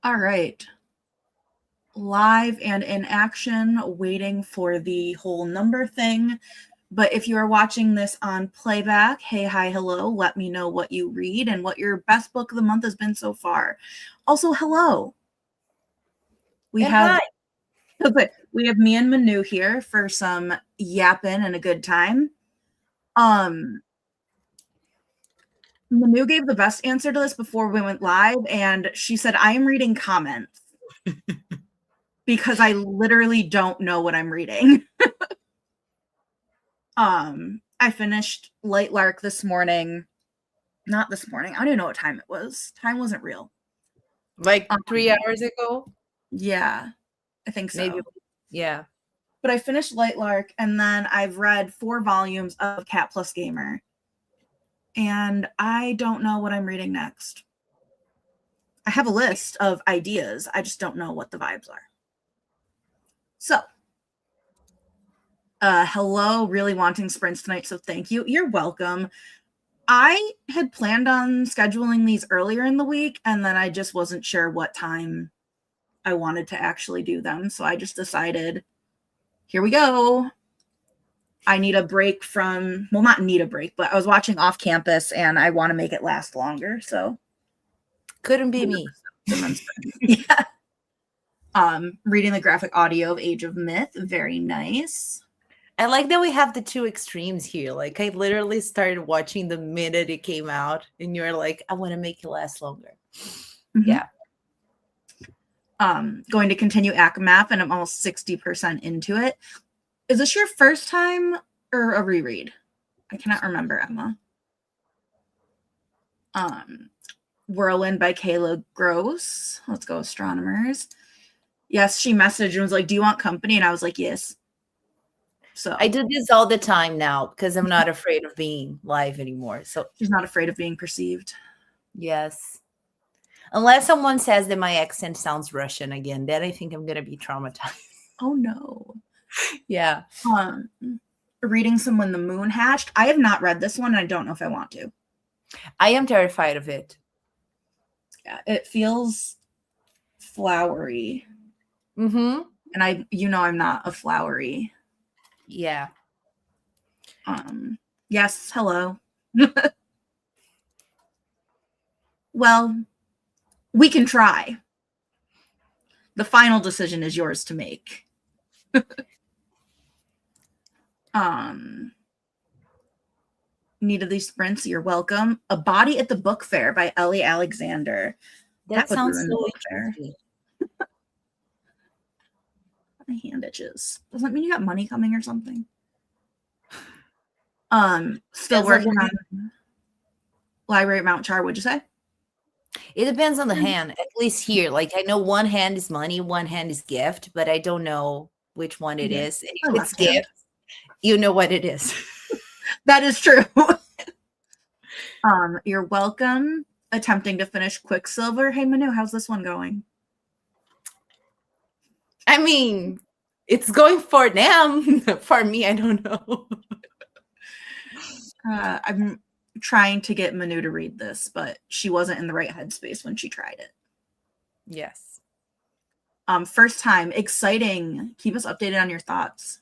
All right. Live and in action, waiting for the whole number thing. But if you are watching this on playback, hey, hi, hello, let me know what you read and what your best book of the month has been so far. Also, hello. We have me and Manu here for some yapping and a good time. Manu gave the best answer to this before we went live, and she said, I am reading comments because I literally don't know what I'm reading. I finished Light Lark this morning. Not this morning. I don't even know what time it was. Time wasn't real. Like 3 hours ago? Yeah, I think so. Maybe. Yeah. But I finished Light Lark, and then I've read 4 volumes of Cat Plus Gamer. And I don't know what I'm reading next. I have a list of ideas. I just don't know what the vibes are. So, hello, really wanting sprints tonight, so thank you. You're welcome. I had planned on scheduling these earlier in the week, and then I just wasn't sure what time I wanted to actually do them. So I just decided, here we go. I need a break from, well, not need a break, but I was watching Off Campus, and I want to make it last longer, so. Couldn't be me. Yeah. Reading the graphic audio of Age of Myth, very nice. I like that we have the two extremes here. Like, I literally started watching the minute it came out, and you're like, I want to make it last longer. Mm-hmm. Yeah. Going to continue ACMAP, and I'm almost 60% into it. Is this your first time or a reread? I cannot remember, Emma. Whirlwind by Kayla Gross. Let's go, Astronomers. Yes, she messaged and was like, do you want company? And I was like, yes. So I do this all the time now because I'm not afraid of being live anymore. So she's not afraid of being perceived. Yes. Unless someone says that my accent sounds Russian again, then I think I'm going to be traumatized. Oh, no. Yeah. Reading some When the Moon Hatched. I have not read this one, and I don't know if I want to. I am terrified of it. Yeah, it feels flowery. Mm-hmm. And I'm not a flowery. Yeah. Yes, hello. Well, we can try. The final decision is yours to make. Needed these sprints, you're welcome. A Body at the Book Fair by Ellie Alexander. That sounds so interesting. My hand itches. Does that mean you got money coming or something? Still working on Library at Mount Char, what'd you say? It depends on the hand, at least here. Like, I know one hand is money, one hand is gift, but I don't know which one it is. If it's gift, you know what it is. That is true. You're welcome. Attempting to finish Quicksilver. Hey, Manu, how's this one going? I mean, it's going for them. For me, I don't know. I'm trying to get Manu to read this, but she wasn't in the right headspace when she tried it. Yes. First time, exciting. Keep us updated on your thoughts.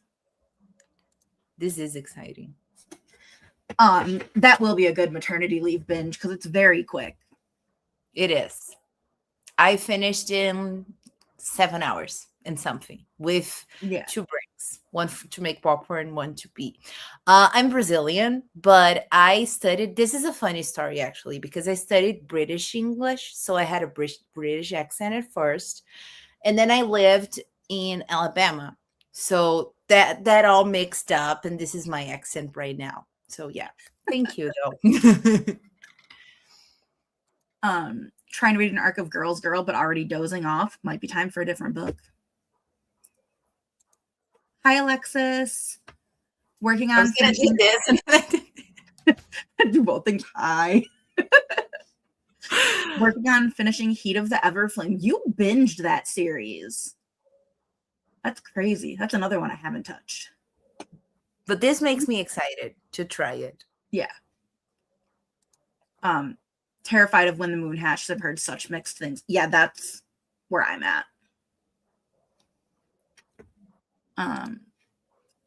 This is exciting. That will be a good maternity leave binge because it's very quick. It is. I finished in 7 hours and something with 2 breaks, one to make popcorn, one to pee. I'm Brazilian, but I studied, this is a funny story actually, because I studied British English. So I had a British accent at first, and then I lived in Alabama. So that all mixed up, and this is my accent right now. So yeah, thank you though. Trying to read an arc of Girls Girl, but already dozing off. Might be time for a different book. Hi, Alexis. Working on finishing this. Do both things. Hi. Working on finishing Heat of the Everflame. You binged that series. That's crazy. That's another one I haven't touched. But this makes me excited to try it. Yeah. Terrified of When the Moon Hatched. I've heard such mixed things. Yeah, that's where I'm at.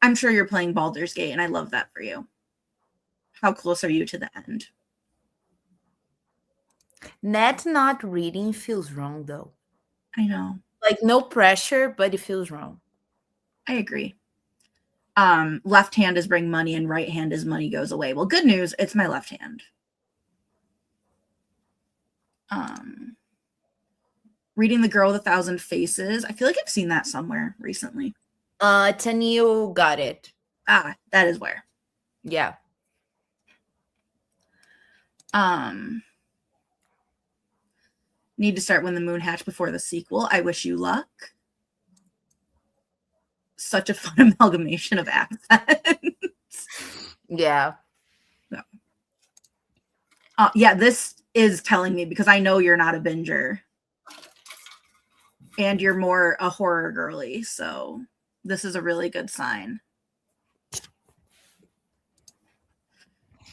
I'm sure you're playing Baldur's Gate, and I love that for you. How close are you to the end? Net not reading feels wrong, though. I know. Like, no pressure, but it feels wrong. I agree. Left hand is bring money, and right hand is money goes away. Well, good news, it's my left hand. Reading The Girl with 1,000 Faces. I feel like I've seen that somewhere recently. Tennille got it. Ah, that is where. Yeah. Need to start When the Moon Hatched before the sequel. I wish you luck. Such a fun amalgamation of accents. Yeah. No. Yeah, this is telling me, because I know you're not a binger. And you're more a horror girly, so this is a really good sign.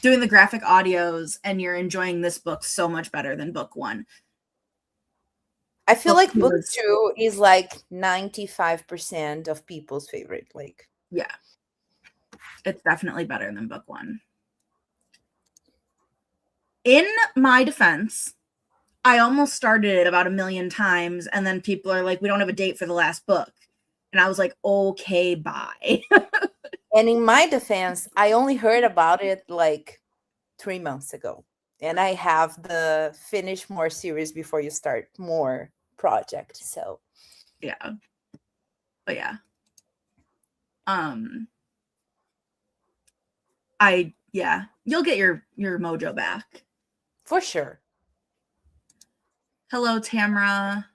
Doing the graphic audios, and you're enjoying this book so much better than book 1. I feel like book 2 is like 95% of people's favorite. Like, yeah, it's definitely better than book 1. In my defense, I almost started it about 1 million times, and then people are like, we don't have a date for the last book. And I was like, okay, bye. And in my defense, I only heard about it like 3 months ago. And I have the Finish More series before you start more project. So yeah. But yeah. You'll get your mojo back. For sure. Hello, Tamra.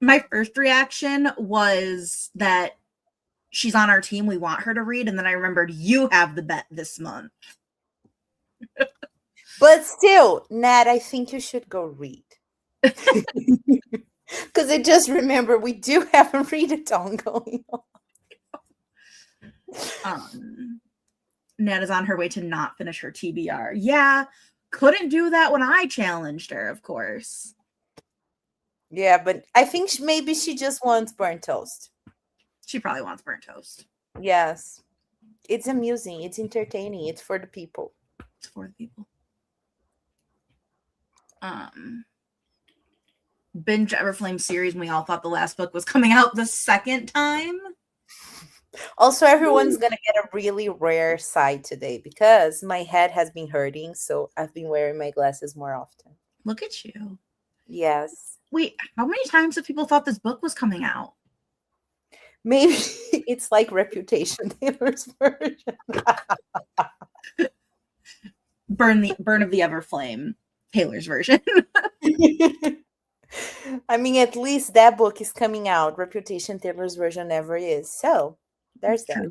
My first reaction was that she's on our team. We want her to read. And then I remembered you have the bet this month. But still, Nat, I think you should go read. Because I just remember we do have a readathon going on. Nat is on her way to not finish her TBR. Yeah, couldn't do that when I challenged her, of course. Yeah, but I think maybe she just wants burnt toast. She probably wants burnt toast. Yes. It's amusing. It's entertaining. It's for the people. It's for the people. Binge Everflame series, and we all thought the last book was coming out the second time. Also, everyone's going to get a really rare side today because my head has been hurting, so I've been wearing my glasses more often. Look at you. Yes. Wait, how many times have people thought this book was coming out? Maybe it's like Reputation, Taylor's version. Burn of the Everflame, Taylor's version. I mean, at least that book is coming out. Reputation, Taylor's version never is. So there's that.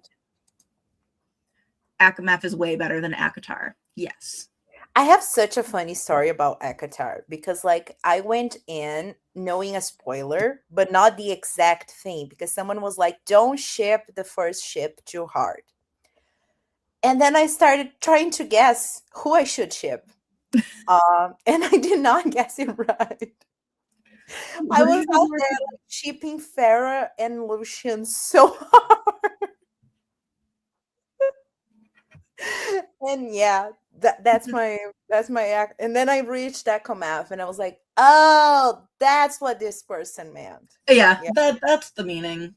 ACOMAF is way better than ACOTAR. Yes. I have such a funny story about ACOTAR because, like, I went in knowing a spoiler, but not the exact thing because someone was like, don't ship the first ship too hard. And then I started trying to guess who I should ship. And I did not guess it right. I was out there like, shipping Farah and Lucian so hard. And yeah, that's my act. And then I reached ACOMAF and I was like, oh, that's what this person meant. Yeah. That's the meaning.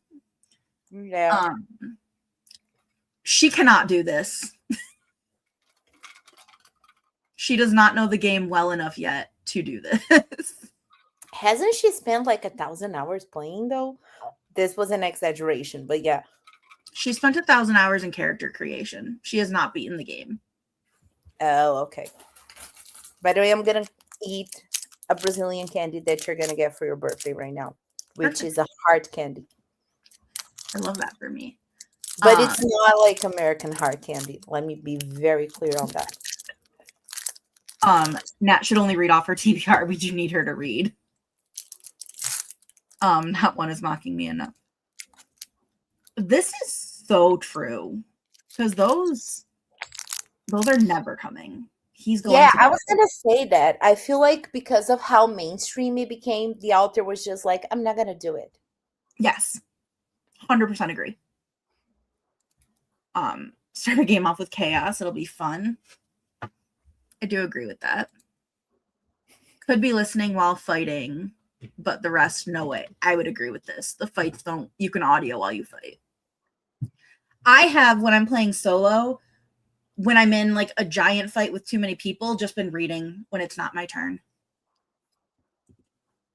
Yeah. She cannot do this. She does not know the game well enough yet to do this. Hasn't she spent like 1,000 hours playing though? This was an exaggeration, but yeah. She spent 1,000 hours in character creation. She has not beaten the game. Oh, okay. By the way, I'm going to eat a Brazilian candy that you're going to get for your birthday right now, which is a heart candy. I love that for me. But it's not like American heart candy. Let me be very clear on that. Nat should only read off her TBR. We do need her to read. Not one is mocking me enough. This is so true. Because those are never coming He's going Yeah, to I die. was gonna say that. I feel like because of how mainstream it became, the author was just like, I'm not gonna do it. Yes. 100% agree. Start a game off with chaos. It'll be fun. I do agree with that. Could be listening while fighting, but the rest, no way. I would agree with this. The fights don't, you can audio while you fight. I have, when I'm playing solo, when I'm in like a giant fight with too many people, just been reading when it's not my turn.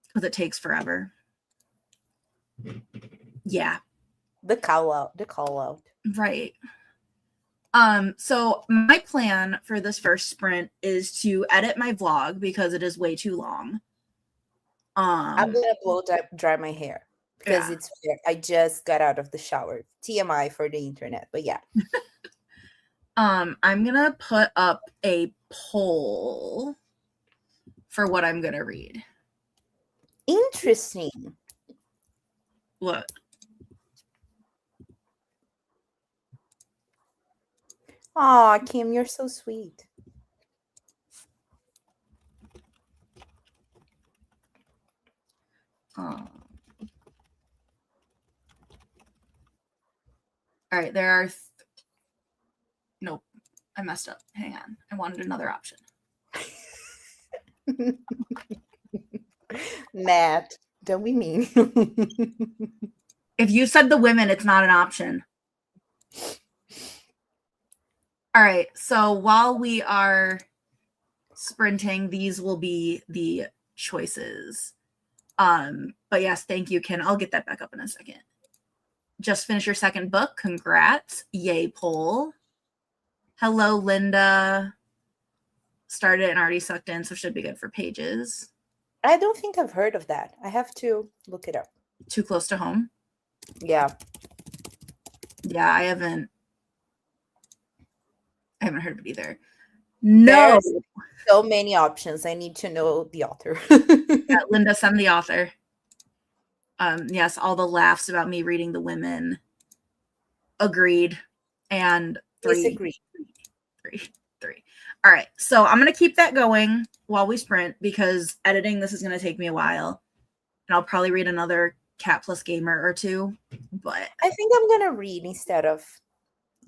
Because it takes forever. Yeah. The call out. Right. So my plan for this first sprint is to edit my vlog because it is way too long. I'm gonna blow dry my hair because Yeah. it's I just got out of the shower. TMI for the internet, but yeah. I'm gonna put up a poll for what I'm gonna read. Interesting. What? Aw, Kim, you're so sweet. All right, there are. Nope, I messed up. Hang on, I wanted another option. Matt, don't be mean. If you said the women, it's not an option. All right, so while we are sprinting, these will be the choices. But yes, thank you, Ken. I'll get that back up in a second. Just finished your second book. Congrats. Yay, poll. Hello, Linda. Started and already sucked in, so should be good for pages. I don't think I've heard of that. I have to look it up. Too close to home? Yeah. Yeah, I haven't heard of it either. No. There's so many options. I need to know the author. Yeah, Linda, send the author. Yes, all the laughs about me reading the women. Agreed. And Disagree. Three. All right. So I'm going to keep that going while we sprint because editing this is going to take me a while. And I'll probably read another Cat Plus Gamer or two. But I think I'm going to read instead of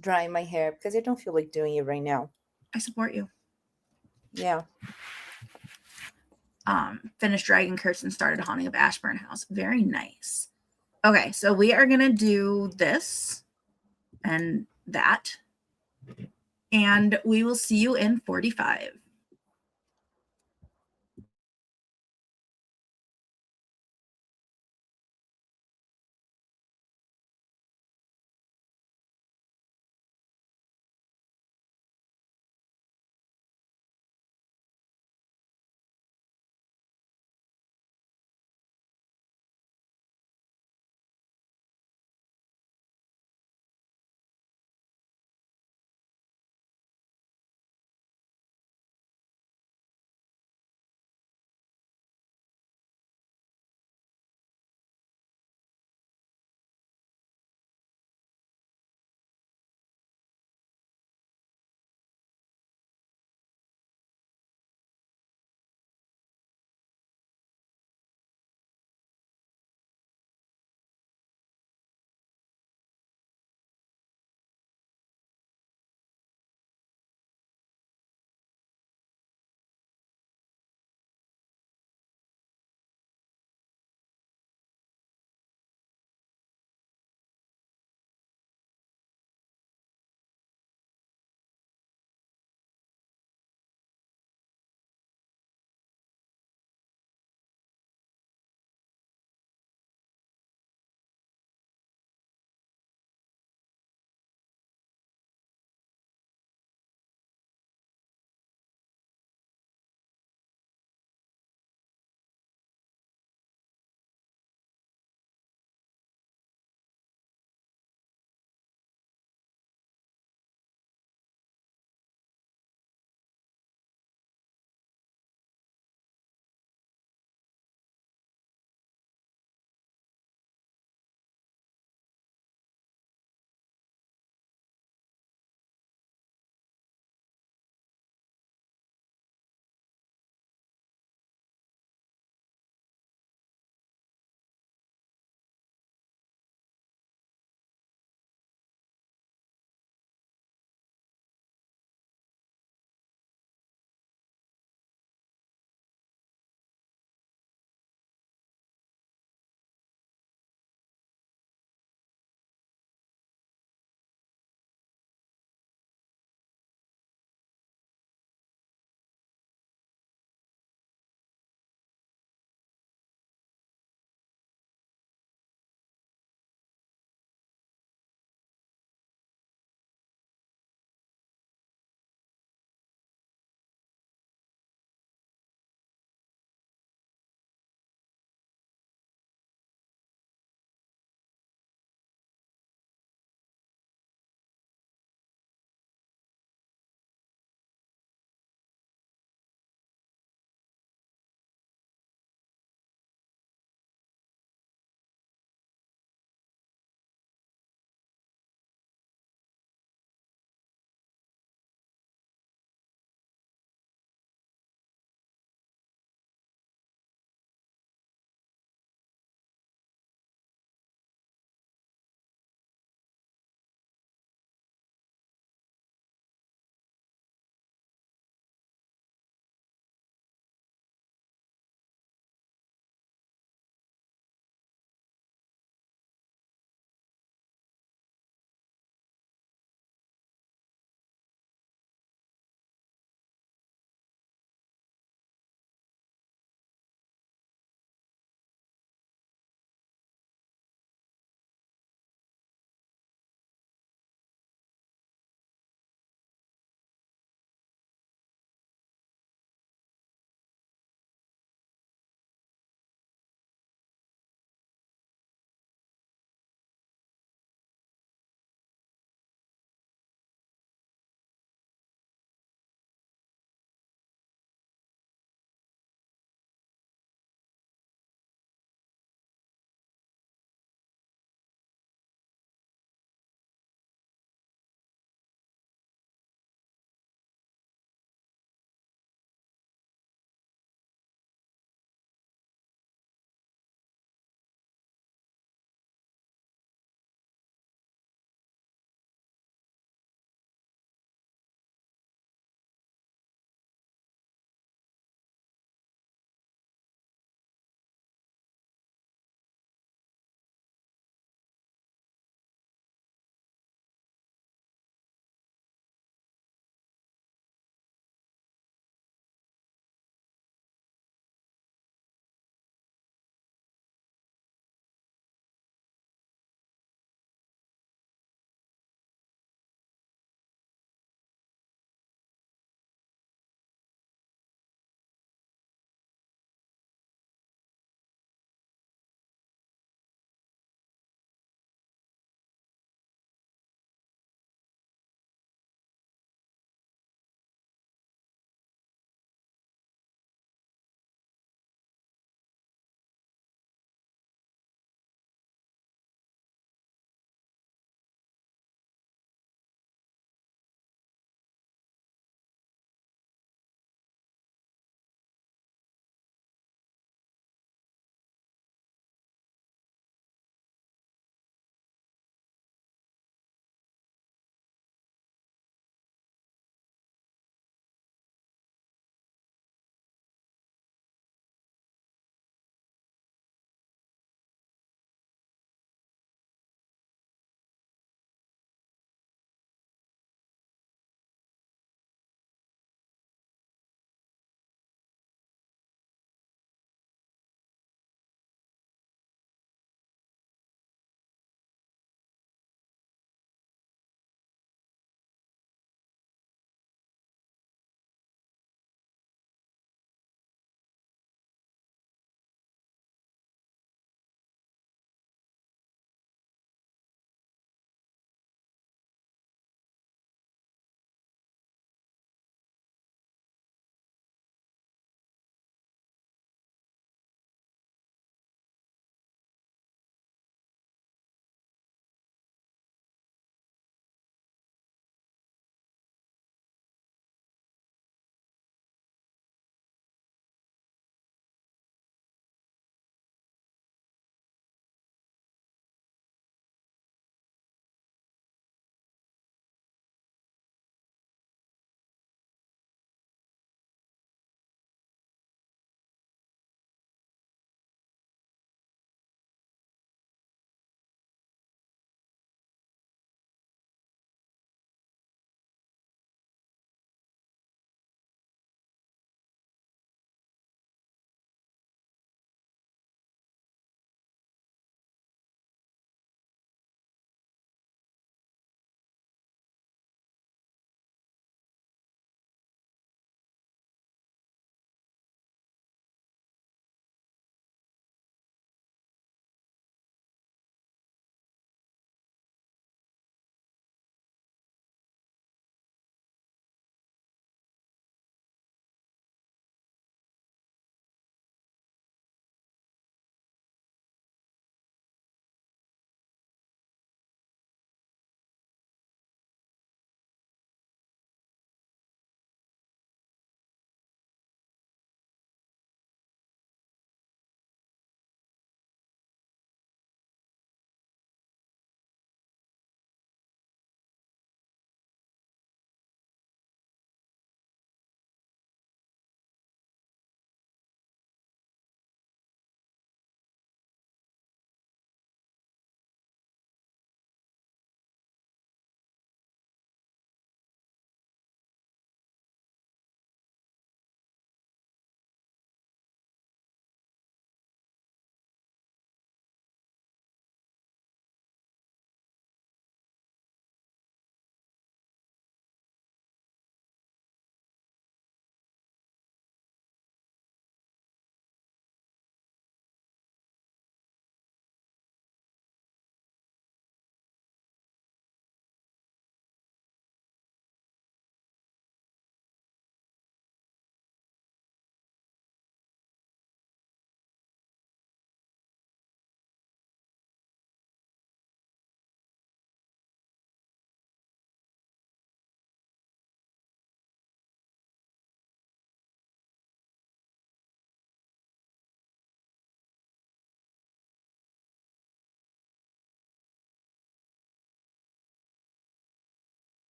drying my hair because I don't feel like doing it right now. I support you. Yeah. Finished Dragon Curse and started Haunting of Ashburn House. Very nice. Okay, so we are going to do this and that. And we will see you in 45.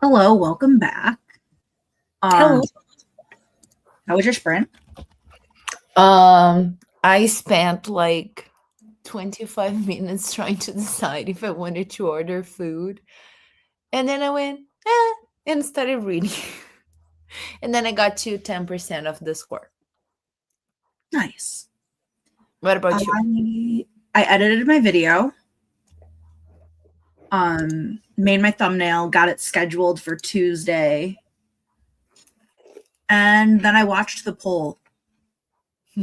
Hello, welcome back. Hello. How was your sprint? I spent like 25 minutes trying to decide if I wanted to order food. And then I went, and started reading. And then I got to 10% of the score. Nice. What about you? I edited my video. Made my thumbnail, got it scheduled for Tuesday. And then I watched the poll.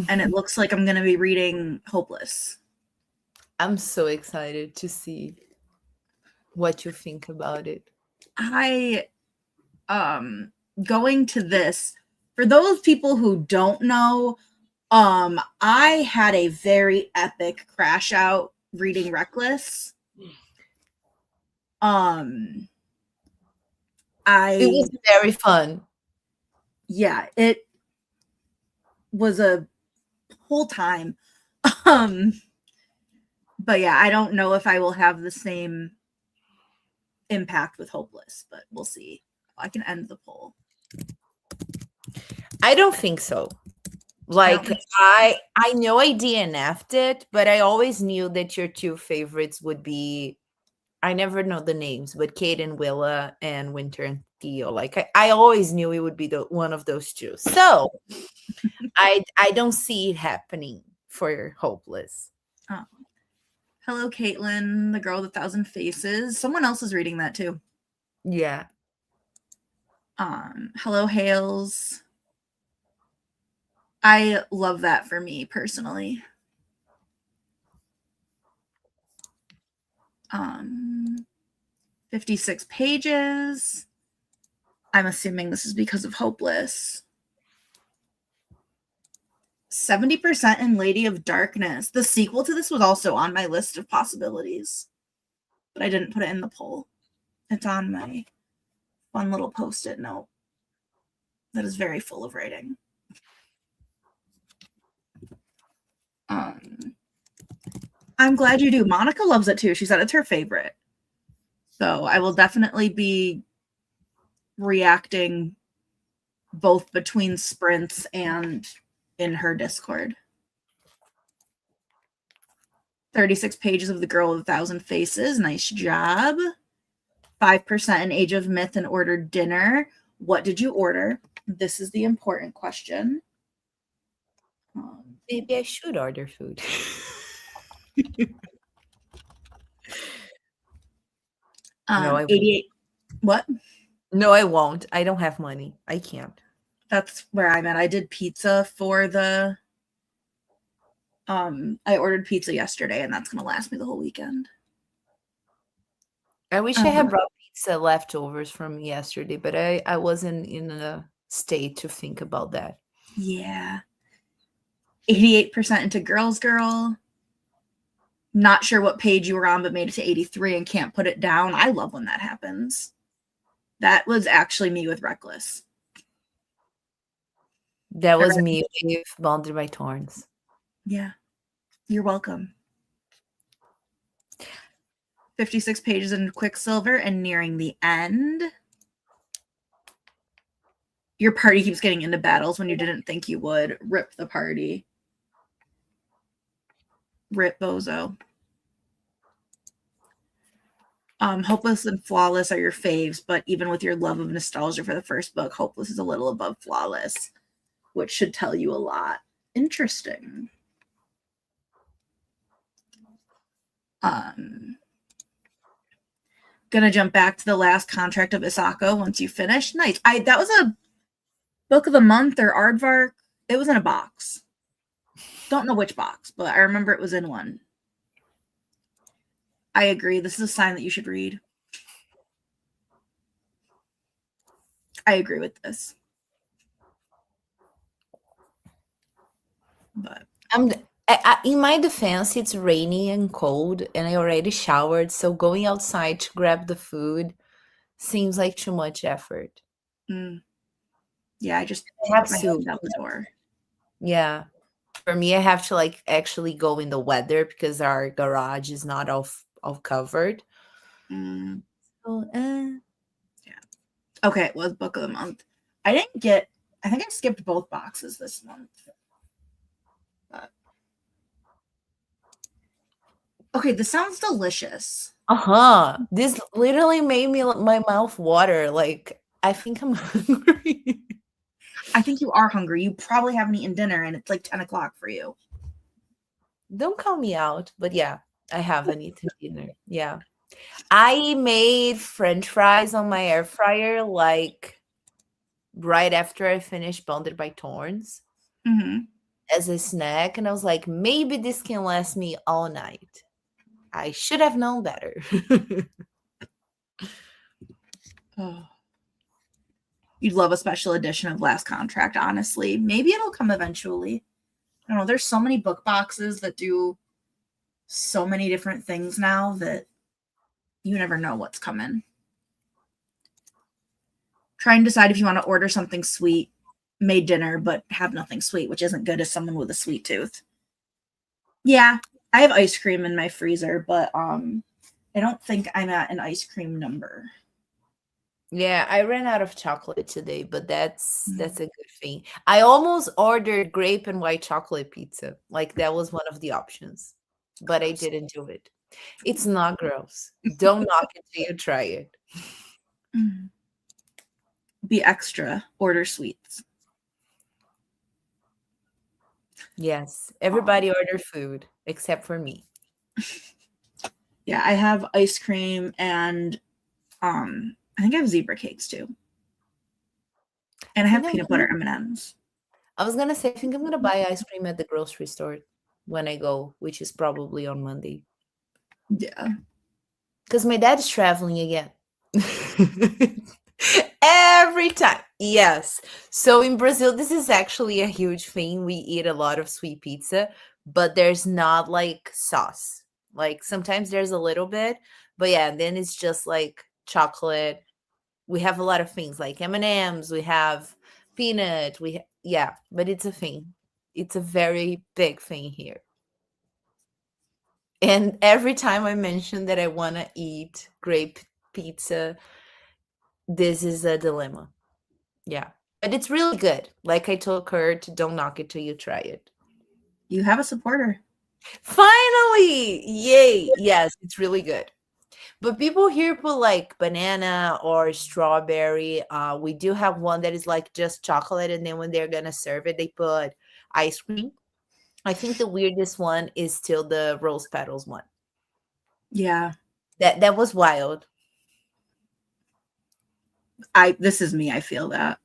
And it looks like I'm going to be reading Hopeless. I'm so excited to see what you think about it. Going to this, for those people who don't know, I had a very epic crash out reading Reckless. It was very fun. Yeah, it was a whole time. But yeah, I don't know if I will have the same impact with Hopeless, but we'll see. I can end the poll. I don't think so. Like I know I DNF'd it, but I always knew that your two favorites would be, I never know the names, but Kate and Willa and Winter and Theo. Like I always knew it would be the one of those two. So I don't see it happening for Hopeless. Oh. Hello, Caitlin, the girl with 1,000 faces. Someone else is reading that too. Yeah. Hello, Hales. I love that for me personally. 56 pages. I'm assuming this is because of Hopeless. 70% in Lady of Darkness. The sequel to this was also on my list of possibilities, but I didn't put it in the poll. It's on my fun little post-it note that is very full of writing. I'm glad you do. Monica loves it too. She said it's her favorite. So I will definitely be reacting both between sprints and in her Discord. 36 pages of The Girl with 1,000 Faces. Nice job. 5% in Age of Myth and ordered dinner. What did you order? This is the important question. Maybe I should order food. 88. What? No, I won't. I don't have money. I can't. That's where I'm at. I did pizza for the I ordered pizza yesterday, and that's gonna last me the whole weekend. I wish I had brought pizza leftovers from yesterday, but I wasn't in a state to think about that. Yeah. 88% into Girls Girl. Not sure what page you were on, but made it to 83 and can't put it down. I love when that happens. That was actually me with Reckless. That was me with Bounded by Thorns. Yeah. You're welcome. 56 pages in Quicksilver and nearing the end. Your party keeps getting into battles when you didn't think you would. Rip the party. Rip Bozo. Hopeless and Flawless are your faves, but even with your love of nostalgia for the first book, Hopeless is a little above Flawless, which should tell you a lot. Interesting. Gonna jump back to the last contract of Isako once you finish. Nice. That was a book of the month or Aardvark. It was in a box. Don't know which box, but I remember it was in one. I agree. This is a sign that you should read. I agree with this. But in my defense, it's rainy and cold, and I already showered, so going outside to grab the food seems like too much effort. Yeah, I just have soup out the door. Yeah. For me, I have to like actually go in the weather because our garage is not all covered. Mm. So, Yeah. Okay, it was book of the month. I think I skipped both boxes this month. But... Okay, this sounds delicious. This literally made my mouth water. Like, I think I'm hungry. I think you are hungry. You probably haven't eaten dinner and it's like 10 o'clock for you. Don't call me out, but yeah, I haven't eaten dinner. Yeah. I made French fries on my air fryer like right after I finished Bounded by Thorns as a snack. And I was like, maybe this can last me all night. I should have known better. Oh. You'd love a special edition of Last Contract, honestly. Maybe it'll come eventually. I don't know. There's so many book boxes that do so many different things now that you never know what's coming. Try and decide if you want to order something sweet, made dinner, but have nothing sweet, which isn't good as someone with a sweet tooth. Yeah, I have ice cream in my freezer, but I don't think I'm at an ice cream number. Yeah, I ran out of chocolate today, but that's a good thing. I almost ordered grape and white chocolate pizza. Like that was one of the options, but I didn't do it. It's not gross. Don't knock it till you try it. Be extra. Order sweets. Yes, everybody order food except for me. Yeah, I have ice cream and I think I have zebra cakes too. And I have peanut butter M&Ms. I was gonna say, I think I'm gonna buy ice cream at the grocery store when I go, which is probably on Monday. Yeah. Because my dad is traveling again. Every time. Yes. So in Brazil, this is actually a huge thing. We eat a lot of sweet pizza, but there's not like sauce. Like sometimes there's a little bit, but yeah, then it's just like chocolate. We have a lot of things like M&Ms, we have peanut, yeah, but it's a thing. It's a very big thing here. And every time I mention that I want to eat grape pizza, this is a dilemma. Yeah. But it's really good. Like I told Kurt, don't knock it till you try it. You have a supporter. Finally! Yay! Yes, it's really good. But people here put like banana or strawberry. We do have one that is like just chocolate, and then when they're gonna serve it, they put ice cream. I think the weirdest one is still the rose petals one. Yeah. That was wild. This is me, I feel that.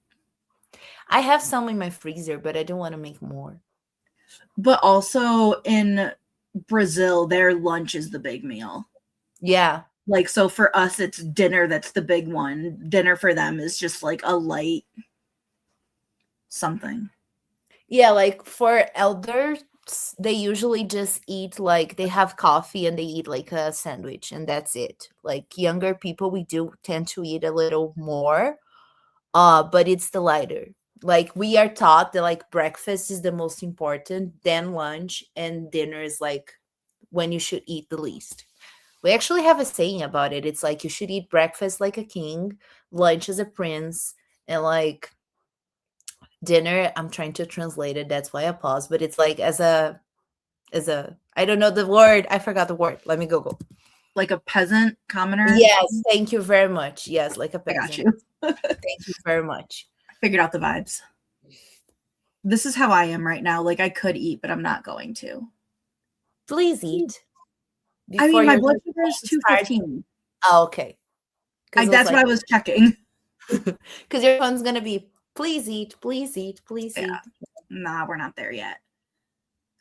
I have some in my freezer, but I don't want to make more. But also in Brazil, their lunch is the big meal. Yeah. Like, so for us, it's dinner that's the big one. Dinner for them is just like a light something. Yeah, like for elders, they usually just eat like they have coffee and they eat like a sandwich and that's it. Like younger people, we do tend to eat a little more, but it's the lighter. Like we are taught that like breakfast is the most important, then lunch, and dinner is like when you should eat the least. We actually have a saying about it. It's like you should eat breakfast like a king, lunch as a prince, and like dinner, I'm trying to translate it. That's why I paused. But it's like as a I don't know the word. I forgot the word. Let me Google. Like a peasant commoner? Yes, thank you very much. Yes, like a peasant. I got you. Thank you very much. I figured out the vibes. This is how I am right now. Like I could eat, but I'm not going to. Please eat. I mean, my blood sugar is 215. Oh, okay. That's what I was checking. Because your phone's going to be, please eat, please eat, please eat. Nah, we're not there yet.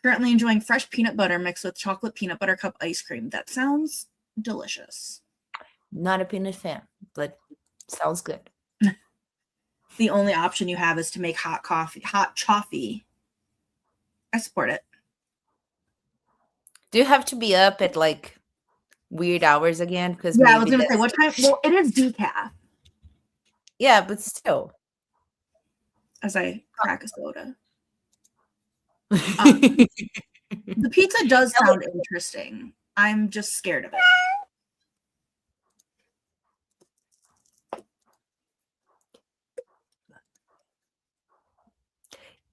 Currently enjoying fresh peanut butter mixed with chocolate peanut butter cup ice cream. That sounds delicious. Not a peanut fan, but sounds good. The only option you have is to make hot coffee. I support it. Do you have to be up at like weird hours again? Because yeah, I was gonna say what time. Well, it is decaf. Yeah, but still. As I crack a soda. Um, the pizza does sound interesting. I'm just scared of it.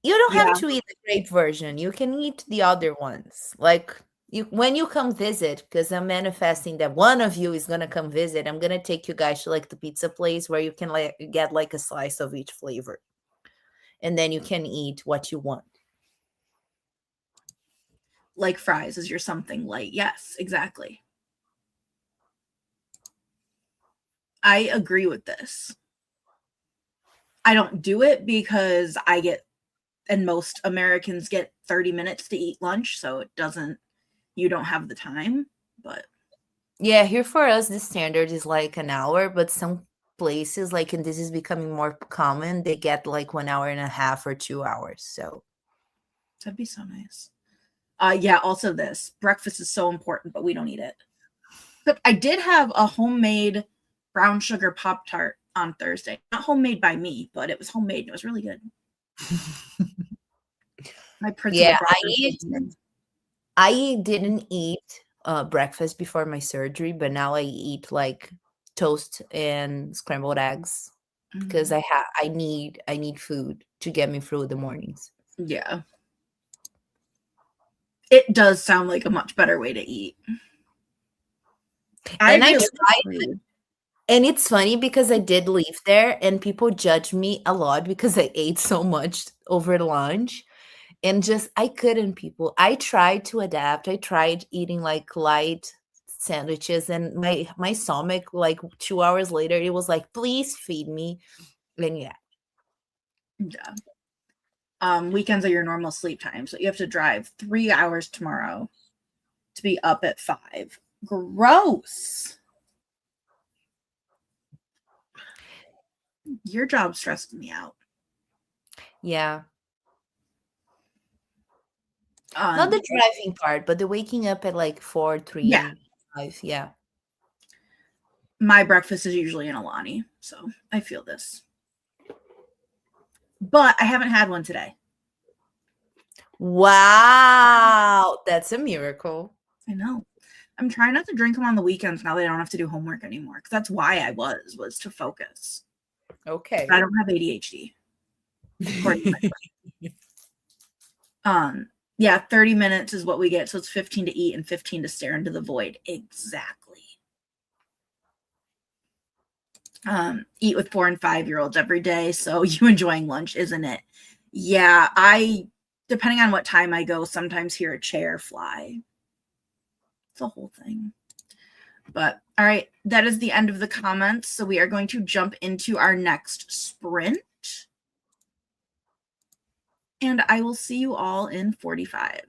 You don't Yeah. have to eat the grape version. You can eat the other ones. Like you when you come visit, because I'm manifesting that one of you is gonna come visit. I'm gonna take you guys to like the pizza place where you can like get like a slice of each flavor. And then you can eat what you want. Like fries is your something light. Yes, exactly. I agree with this. I don't do it because I get, and most Americans get 30 minutes to eat lunch, so it doesn't, you don't have the time, but Yeah, here for us the standard is like an hour, but some places like and this is becoming more common, they get like 1 hour and a half or 2 hours. So that'd be so nice. Yeah, also this breakfast is so important, but we don't eat it. But I did have a homemade brown sugar Pop Tart on Thursday. Not homemade by me, but it was homemade and it was really good. My principal yeah, brought her in. I didn't eat breakfast before my surgery, but now I eat like toast and scrambled eggs because Mm, I need food to get me through the mornings. yeah. It does sound like a much better way to eat. I And I agree with tried, food. and it's funny because I did leave there and people judge me a lot because I ate so much over lunch. And just I couldn't, people. I tried to adapt. I tried eating like light sandwiches and my stomach like 2 hours later it was like, please feed me. And yeah. Yeah. Weekends are your normal sleep time, so you have to drive 3 hours tomorrow to be up at 5. Gross. Your job stressed me out. Yeah. Not the Um, driving part, but the waking up at like 4, yeah, 3, 5. Yeah. my breakfast is usually an Alani, so I feel this. But I haven't had one today. Wow. That's a miracle. I know. I'm trying not to drink them on the weekends now that I don't have to do homework anymore. Because that's why I was to focus. But I Okay. don't have ADHD. According to yeah, 30 minutes is what we get. So it's 15 to eat and 15 to stare into the void. Exactly. Eat with 4 and 5-year-olds every day. So you enjoying lunch, isn't it? Yeah, depending on what time I go, sometimes hear a chair fly. It's a whole thing. But all right, that is the end of the comments. So we are going to jump into our next sprint. And I will see you all in 45.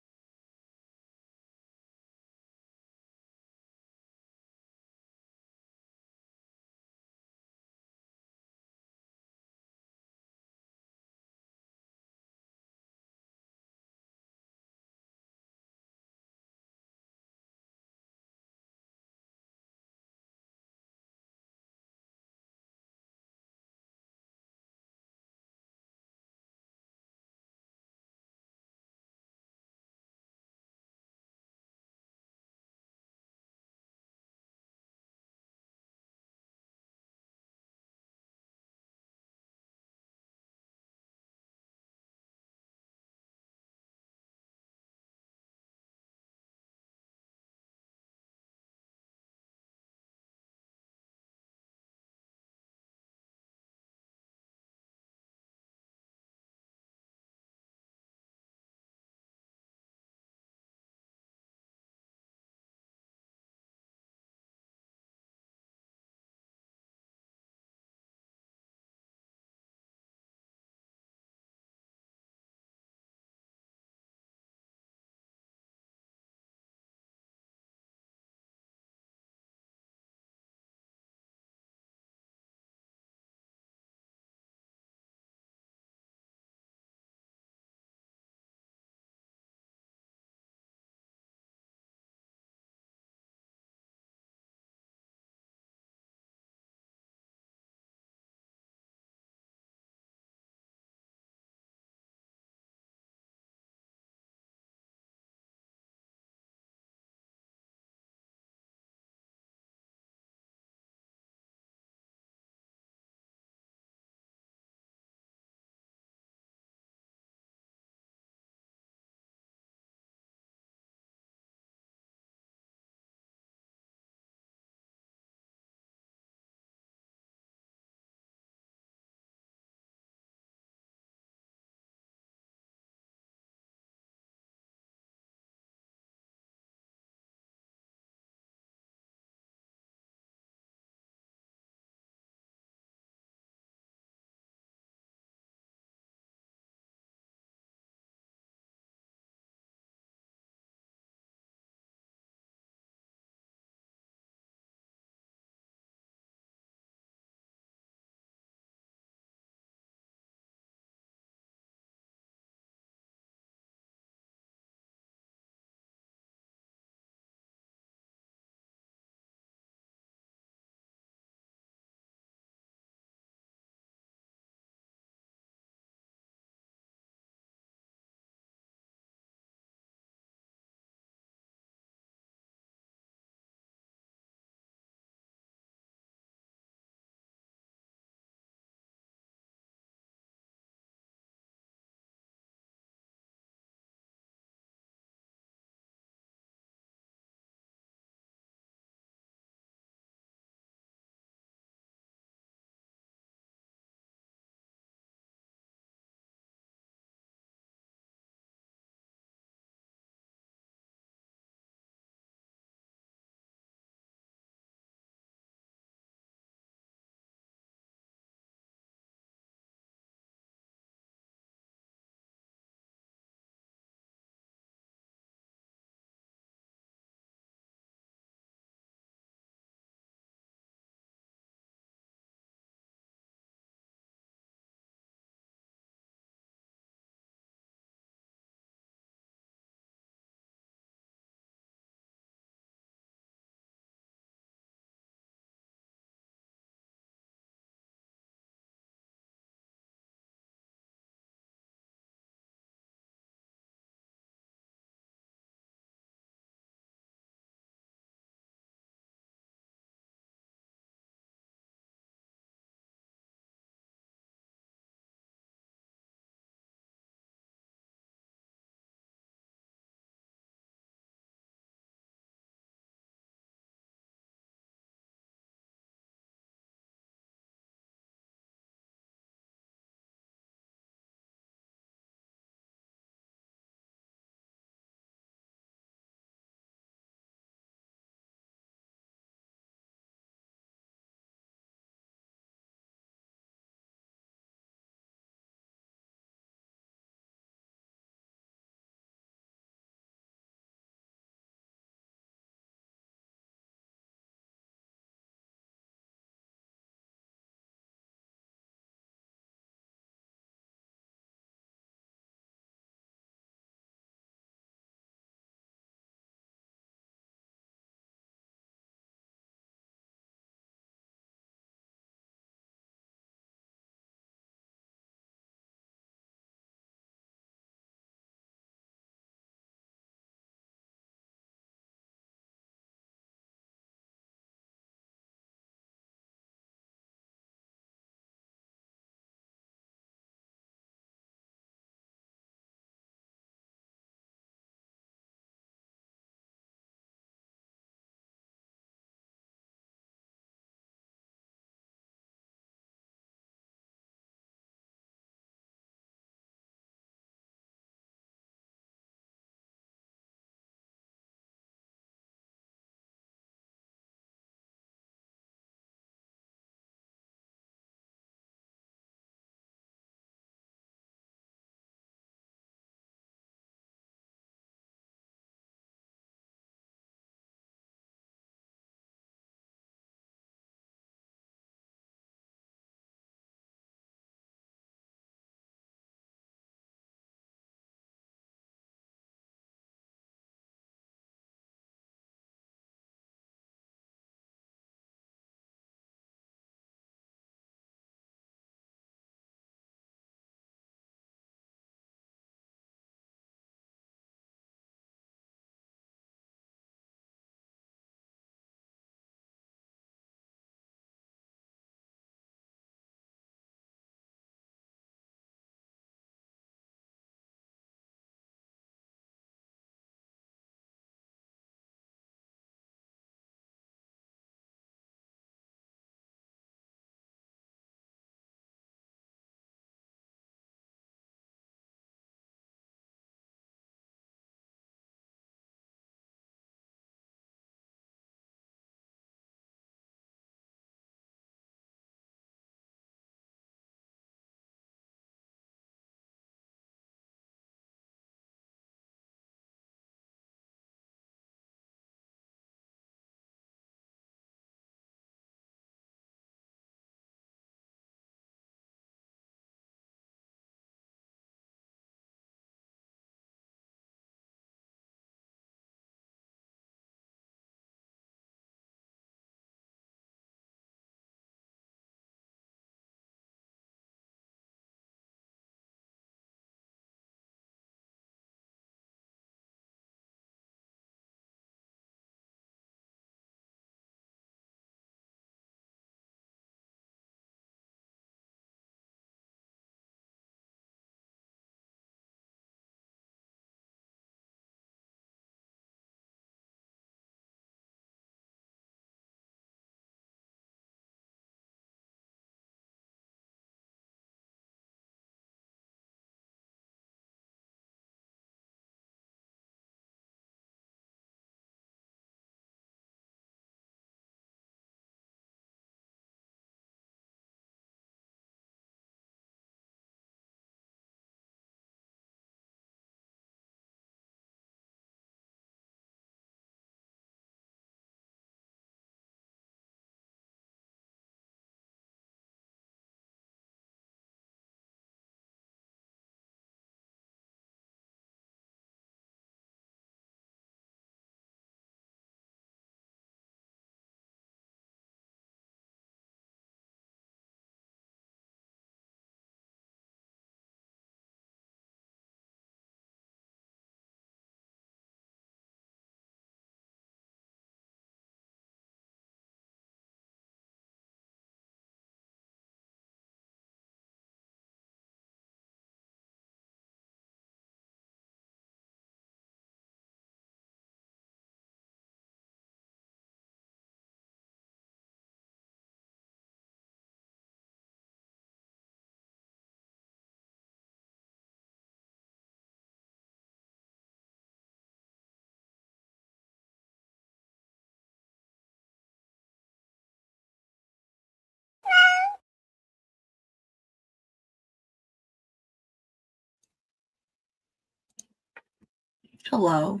Hello.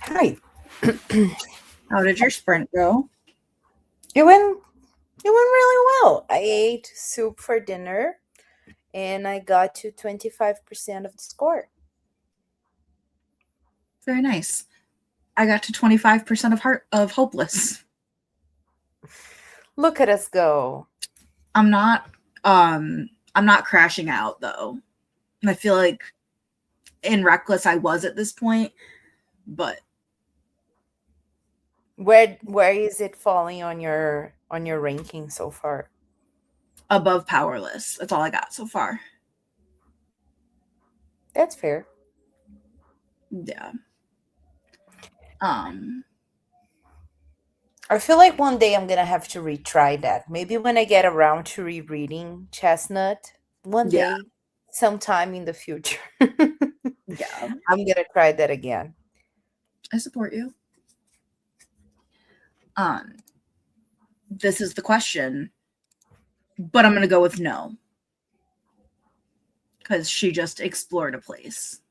Hi. How did your sprint go? It went really well. I ate soup for dinner and I got to 25% of the score. Very nice. I got to 25% of hopeless. Look at us go. I'm not crashing out though. I feel like in reckless I was at this point, but Where is it falling on your ranking so far? above powerless. That's all I got so far. That's fair. Yeah. I feel like one day I'm gonna have to retry that. Maybe when I get around to rereading Chestnut, one Yeah. day, sometime in the future, Yeah. I'm gonna try that again. I support you. This is the question, but I'm gonna go with no. Because she just explored a place.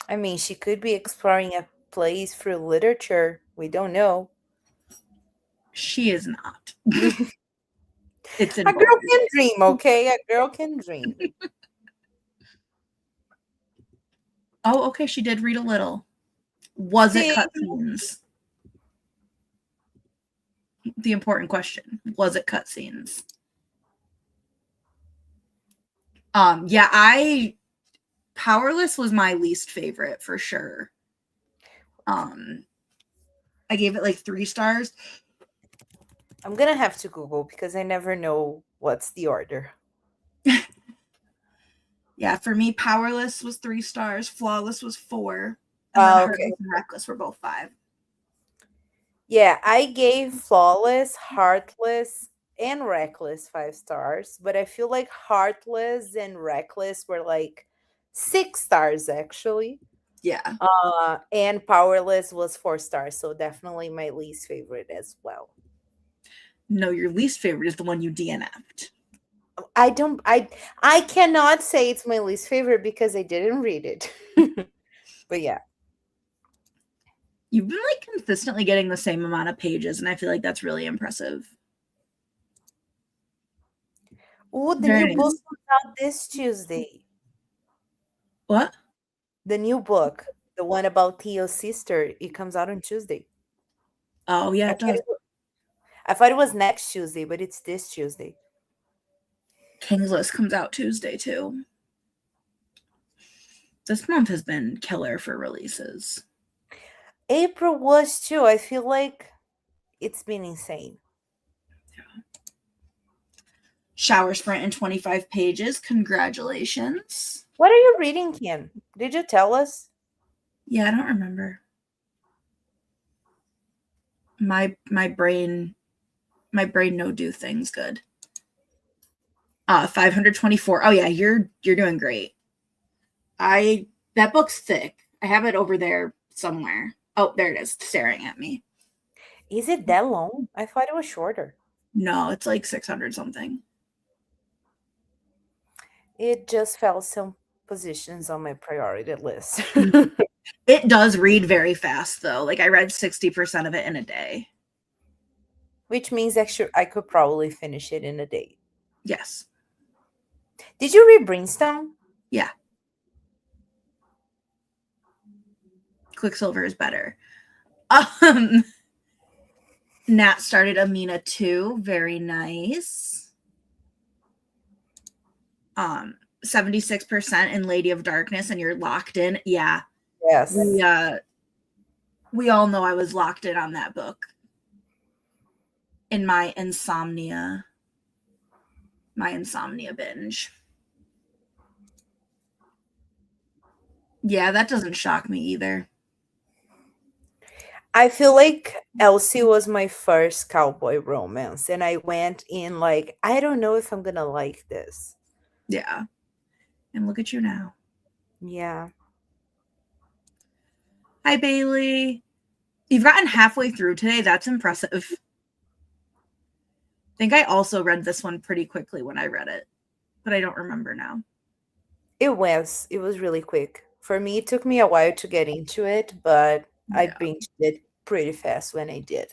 I mean, she could be exploring a place through literature. We don't know. She is not. It's A girl can dream, okay? A girl can dream. Oh, okay. She did read a little. Was it cutscenes? The important question. Was it cutscenes? Yeah, Powerless was my least favorite for sure. I gave it like 3 stars. I'm gonna have to Google because I never know what's the order. Yeah, for me, Powerless was 3 stars, Flawless was 4, and then Heartless and Reckless were both 5. Yeah, I gave Flawless, Heartless, and Reckless 5 stars, but I feel like Heartless and Reckless were like 6 stars actually. Yeah. And Powerless was 4 stars, so definitely my least favorite as well. No, your least favorite is the one you DNF'd. I cannot say it's my least favorite because I didn't read it. But yeah. You've been like consistently getting the same amount of pages, and I feel like that's really impressive. Oh, the new book comes out this Tuesday. What? The new book, the one about Theo's sister, it comes out on Tuesday. Oh, yeah, it does. I thought it was next Tuesday, but it's this Tuesday. King's List comes out Tuesday, too. This month has been killer for releases. April was, too. I feel like it's been insane. Yeah. Shower Sprint in 25 pages. Congratulations. What are you reading, Kim? Did you tell us? Yeah, I don't remember. My brain no do things good. 524. Oh yeah, you're doing great. That book's thick. I have it over there somewhere. Oh, there it is, staring at me. Is it that long? I thought it was shorter. No, it's like 600 something. It just fell some positions on my priority list. It does read very fast though. Like I read 60% of it in a day. Which means actually I could probably finish it in a day. Yes. Did you read Brimstone? Yeah. Quicksilver is better. Nat started Amina 2. Very nice. 76% in Lady of Darkness, and you're locked in. Yeah. Yes. We all know I was locked in on that book. In my insomnia binge. Yeah, that doesn't shock me either. I feel like Elsie was my first cowboy romance, and I went in like, I don't know if I'm gonna like this. Yeah. And look at you now. Yeah. Hi, Bailey. You've gotten halfway through today. That's impressive. I think I also read this one pretty quickly when I read it, but I don't remember now. It was really quick For me, it took me a while to get into it, but I Yeah. binged it pretty fast when I did.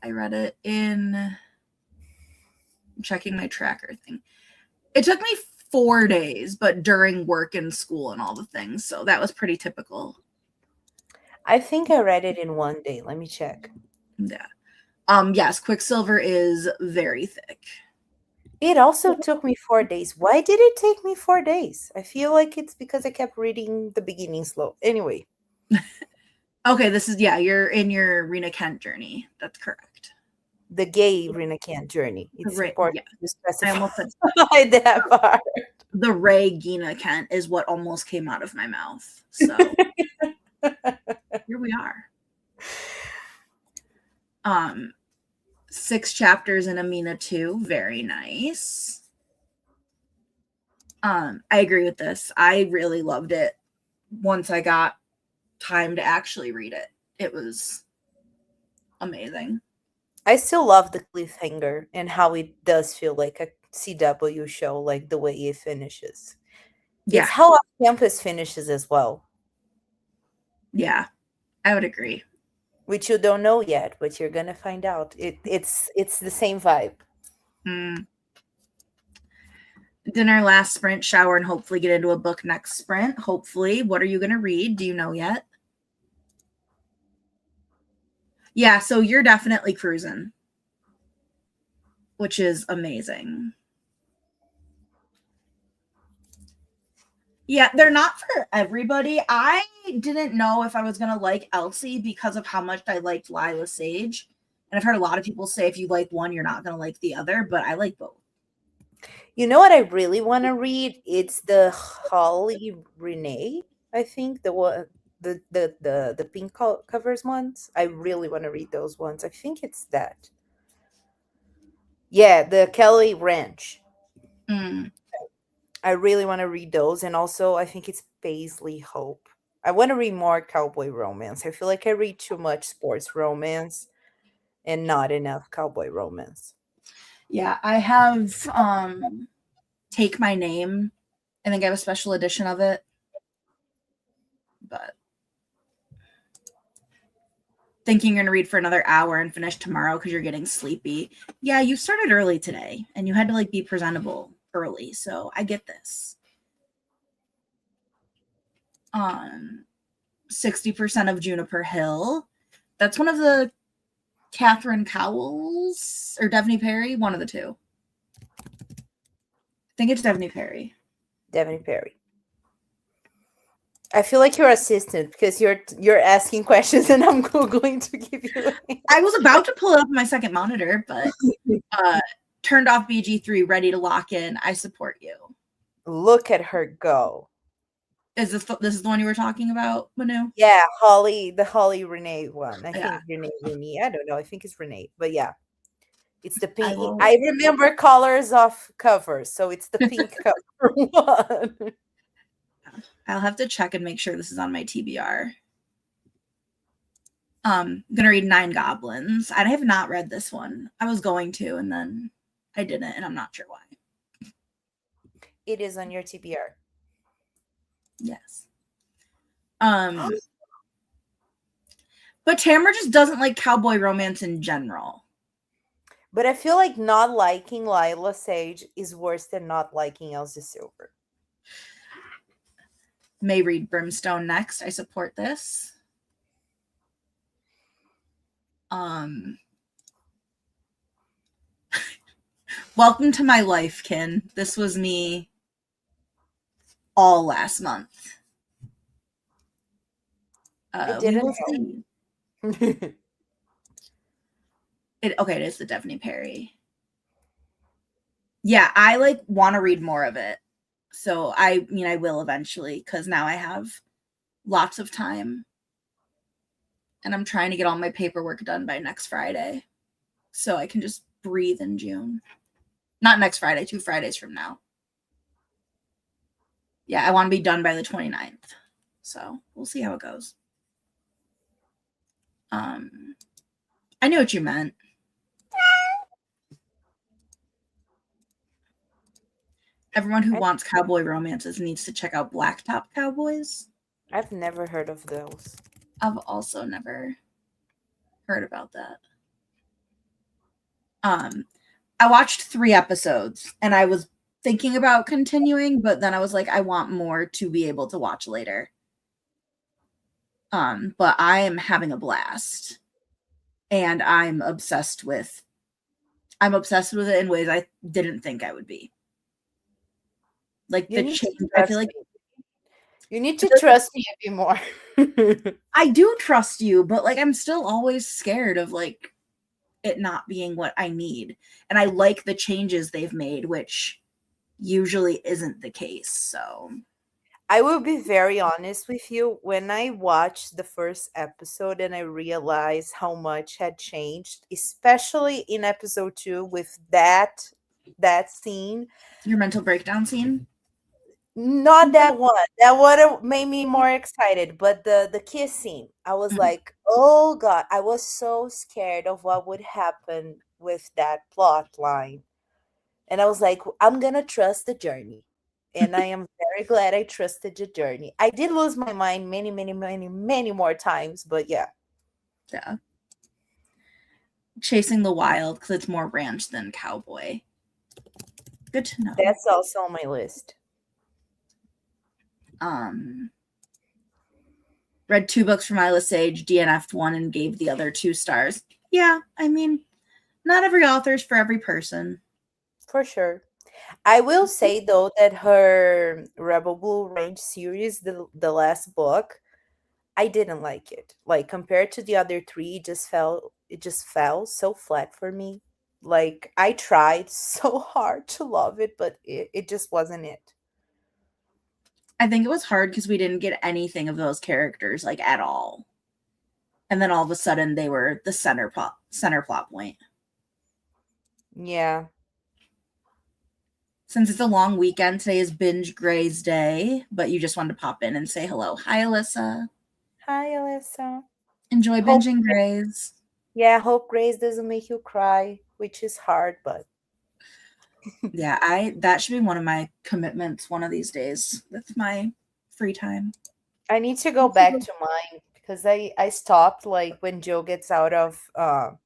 I read it in checking my tracker thing. It took me 4 days, but during work and school and all the things. So that was pretty typical. I think I read it in 1 day. Let me check. Yeah. Yes, Quicksilver is very thick. It also took me 4 days. Why did it take me 4 days? I feel like it's because I kept reading the beginning slow. Anyway. Okay, this is, yeah, you're in your Rena Kent journey. That's correct. The gay Rena Kent journey. It's important to specify that part. The Ray Gina Kent is what almost came out of my mouth. So here we are. 6 chapters in Amina 2. Very nice. I agree with this. I really loved it once I got time to actually read it. It was amazing. I still love the cliffhanger and how it does feel like a CW show, like the way it finishes. Yeah. It's how Off Campus finishes as well. Yeah, I would agree. Which you don't know yet, but you're gonna find out. It's the same vibe. Dinner, last sprint, shower, and hopefully get into a book next sprint. Hopefully. What are you gonna read? Do you know yet? Yeah, so you're definitely cruising, which is amazing. Yeah, they're not for everybody. I didn't know if I was going to like Elsie because of how much I liked Lila Sage. And I've heard a lot of people say if you like one, you're not going to like the other, but I like both. You know what I really want to read? It's the Holly Renee, I think, the one the pink covers ones. I really want to read those ones. I think it's that. Yeah, the Kelly Ranch. I really want to read those, and also I think it's Paisley Hope. I want to read more cowboy romance. I feel like I read too much sports romance and not enough cowboy romance. Yeah, I have Take My Name. I think I have a special edition of it. But thinking you're going to read for another hour and finish tomorrow because you're getting sleepy. Yeah, you started early today and you had to be presentable early. So I get this. 60% of Juniper Hill. That's one of the Catherine Cowles or Devney Perry, one of the two. I think it's Devney Perry. Devney Perry. I feel like your assistant because you're asking questions and I'm going to give you. I was about to pull it up on my second monitor, but turned off BG3, ready to lock in. I support you. Look at her go. Is this is the one you were talking about, Manu? Yeah, the Holly Renee one. I think Renee. I don't know. I think it's Renee, but yeah, it's the pink. I remember colors of covers, so it's the pink cover one. I'll have to check and make sure this is on my TBR. I'm gonna read 9 Goblins. I have not read this one. I was going to, and then I didn't, and I'm not sure why. It is on your TBR. Yes. But Tamara just doesn't like cowboy romance in general. But I feel like not liking Lila Sage is worse than not liking Elsie Silver. May read Brimstone next. I support this. Welcome to my life, Kin. This was me all last month. I didn't see. It is the Devney Perry. Yeah, I want to read more of it. So I will eventually because now I have lots of time. And I'm trying to get all my paperwork done by next Friday. So I can just breathe in June. Not next Friday, 2 Fridays from now. Yeah, I want to be done by the 29th. So we'll see how it goes. I knew what you meant. Everyone who I, wants cowboy romances needs to check out Blacktop Cowboys. I've never heard of those. I've also never heard about that. I watched 3 episodes and I was thinking about continuing, but then I was like, I want more to be able to watch later. But I am having a blast. And I'm obsessed with it in ways I didn't think I would be. Like You the need to change, I feel trust like me. You need to trust me a bit more. I do trust you, but like I'm still always scared of like it not being what I need. And I like the changes they've made, which usually isn't the case. So I will be very honest with you. When I watched the first episode and I realized how much had changed, especially in episode 2 with that scene, your mental breakdown scene. not that one. That would have made me more excited. But the kiss scene, I was Mhm. like, oh God, I was so scared of what would happen with that plot line. And I was like, I'm gonna trust the journey. And I am very glad I trusted the journey. I did lose my mind many, many, many, many more times, but yeah. Yeah. Chasing the Wild because it's more ranch than cowboy. Good to know. That's also on my list. Um Read 2 books from Isla Sage, DNF'd one and gave the other 2 stars. Yeah, I mean, not every author's for every person. For sure. I will say though that her Rebel Blue Range series, the last book, I didn't like it. Like compared to the other three, it just fell so flat for me. Like I tried so hard to love it, but it just wasn't it. I think it was hard because we didn't get anything of those characters like at all. And then all of a sudden they were the center plot point. Yeah. Since it's a long weekend, today is Binge Gray's Day, but you just wanted to pop in and say hello. Hi, Alyssa. Hi, Alyssa. Enjoy Hope binging Grays. yeah, hope Grace doesn't make you cry, which is hard, but Yeah, that should be one of my commitments one of these days with my free time. I need to go back to mine because I stopped like when Joe gets out of oh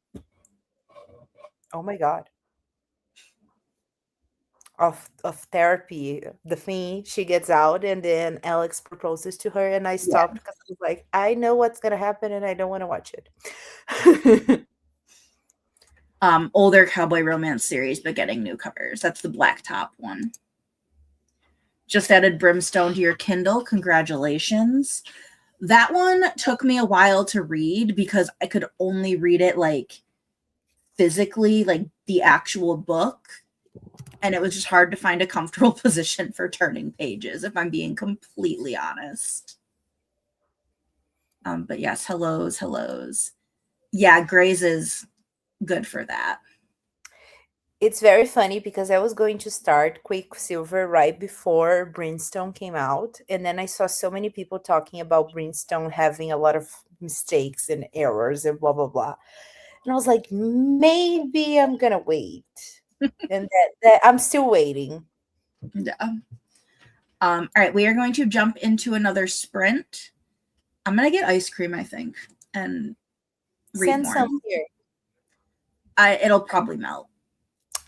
my god, of therapy, the thing she gets out and then Alex proposes to her and I Yeah. stopped because I was like, I know what's gonna happen and I don't want to watch it. Older cowboy romance series, but getting new covers. That's the Blacktop one. Just added Brimstone to your Kindle. Congratulations. That one took me a while to read because I could only read it like physically, like the actual book. And it was just hard to find a comfortable position for turning pages, if I'm being completely honest. But yes, hellos. Yeah, Gray's is good for that. It's very funny because I was going to start Quicksilver right before Brimstone came out, and then I saw so many people talking about Brimstone having a lot of mistakes and errors and blah blah blah. And I was like, maybe I'm gonna wait. And that I'm still waiting. Yeah. All right, we are going to jump into another sprint. I'm gonna get ice cream, I think, and read Send more. some here. It'll probably melt.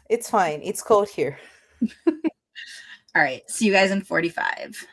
It's fine. It's cold here. All right, see you guys in 45.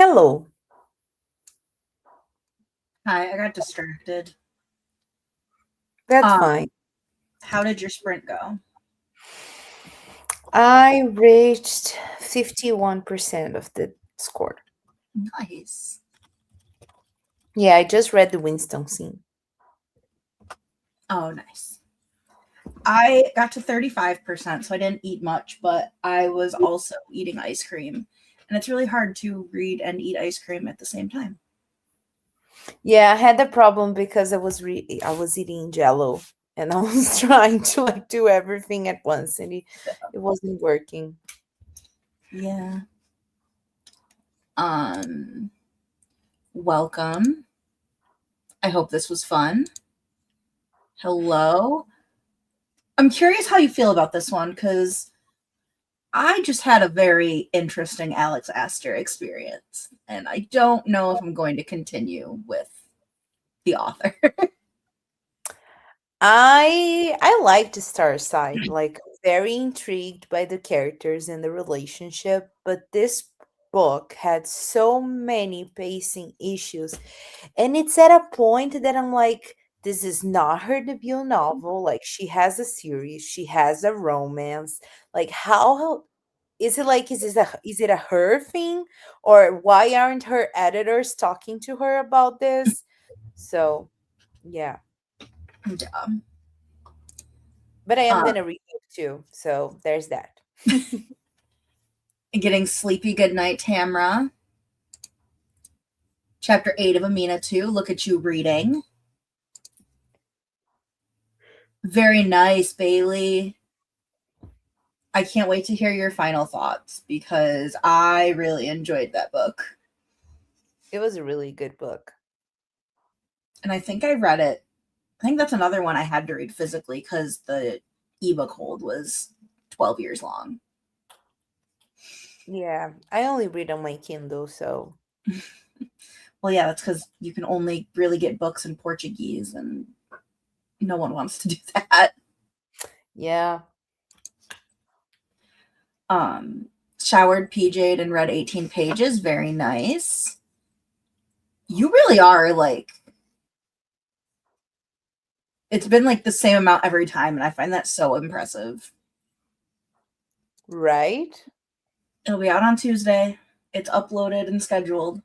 Hello. Hi, I got distracted. That's fine. How did your sprint go? I reached 51% of the score. Nice. Yeah, I just read the Winston scene. Oh, nice. I got to 35%, so I didn't eat much, but I was also eating ice cream. And it's really hard to read and eat ice cream at the same time. Yeah, I had the problem because I was eating Jello and I was trying to like do everything at once and it wasn't working. Yeah. Welcome. I hope this was fun. Hello. I'm curious how you feel about this one because I just had a very interesting Alex Astor experience, and I don't know if I'm going to continue with the author. I like the Star side, like very intrigued by the characters and the relationship, but this book had so many pacing issues, and it's at a point that I'm like, this is not her debut novel. Like she has a series, she has a romance. Like how is it like is it a her thing or why aren't her editors talking to her about this? So yeah. Yeah. But I am Uh, gonna read it too, so there's that. Getting sleepy. Good night, Tamra. Chapter 8 of Amina 2. Look at you reading. Very nice, Bailey. I can't wait to hear your final thoughts because I really enjoyed that book. It was a really good book. And I think I read it. I think that's another one I had to read physically because the ebook hold was 12 years long. Yeah, I only read on my Kindle, so Well, yeah, that's because you can only really get books in Portuguese, and no one wants to do that. yeah. Showered, PJ'd, and read 18 pages. Very nice. You really are like, it's been like the same amount every time, and I find that so impressive. Right? It'll be out on Tuesday. It's uploaded and scheduled.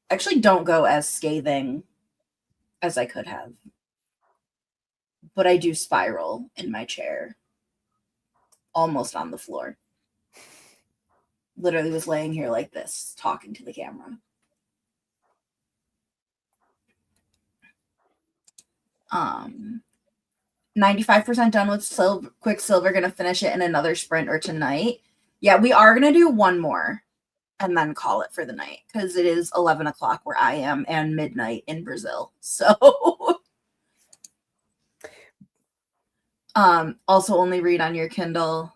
Actually, don't go as scathing as I could have, but I do spiral in my chair, almost on the floor. Literally was laying here like this, talking to the camera. 95% done with Quicksilver. Gonna finish it in another sprint or tonight. Yeah, we are gonna do one more and then call it for the night because it is 11 o'clock where I am and midnight in Brazil. So also only read on your Kindle.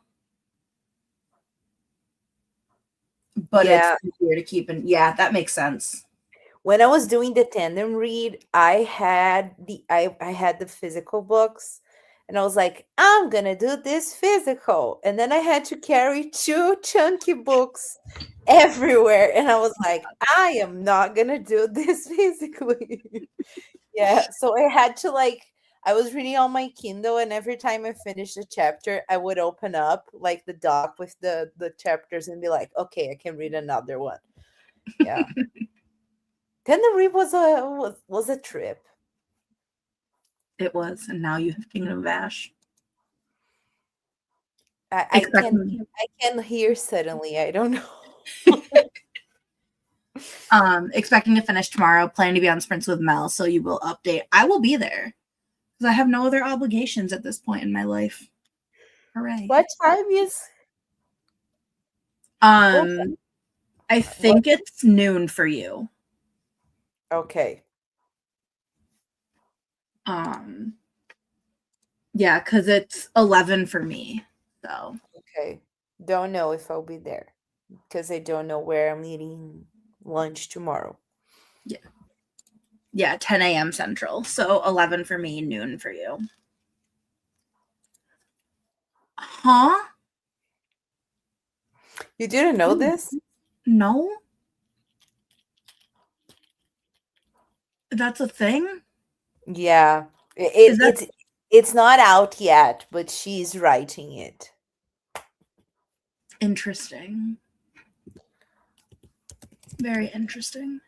But Yeah. it's easier to keep in. Yeah, that makes sense. When I was doing the tandem read, I had the physical books and I was like, I'm gonna do this physical. And then I had to carry two chunky books everywhere. And I was like, I am not gonna do this physically. Yeah. So I had to like I was reading on my Kindle and every time I finished a chapter, I would open up like the doc with the chapters and be like, okay, I can read another one. Yeah. Tandem read was a trip. It was, and now you have Kingdom of Ash. I can hear suddenly. I don't know. Expecting to finish tomorrow. Planning to be on sprints with Mel, so you will update. I will be there because I have no other obligations at this point in my life. Hooray! What time is? I think it's noon for you. Okay. Yeah, because it's 11 for me. So Okay. Don't know if I'll be there because I don't know where I'm eating lunch tomorrow. yeah, 10 a.m. Central. So 11 for me, noon for you. Huh? You didn't know this? No, that's a thing. Yeah. Is that It's not out yet, but she's writing it. interesting? Very interesting.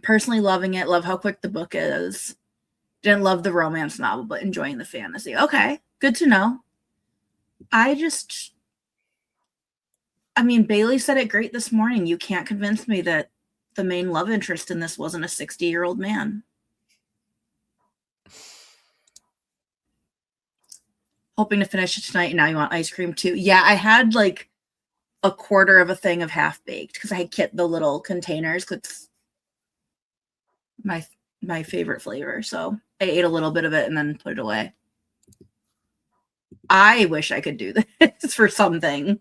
Personally loving it. Love how quick the book is. Didn't love the romance novel, but enjoying the fantasy. Okay, good to know. I mean, Bailey said it great this morning. You can't convince me that the main love interest in this wasn't a 60-year-old man. Hoping to finish it tonight, and now you want ice cream too. Yeah, I had like a quarter of a thing of half baked because I kit the little containers because my favorite flavor. So I ate a little bit of it and then put it away. I wish I could do this for some things,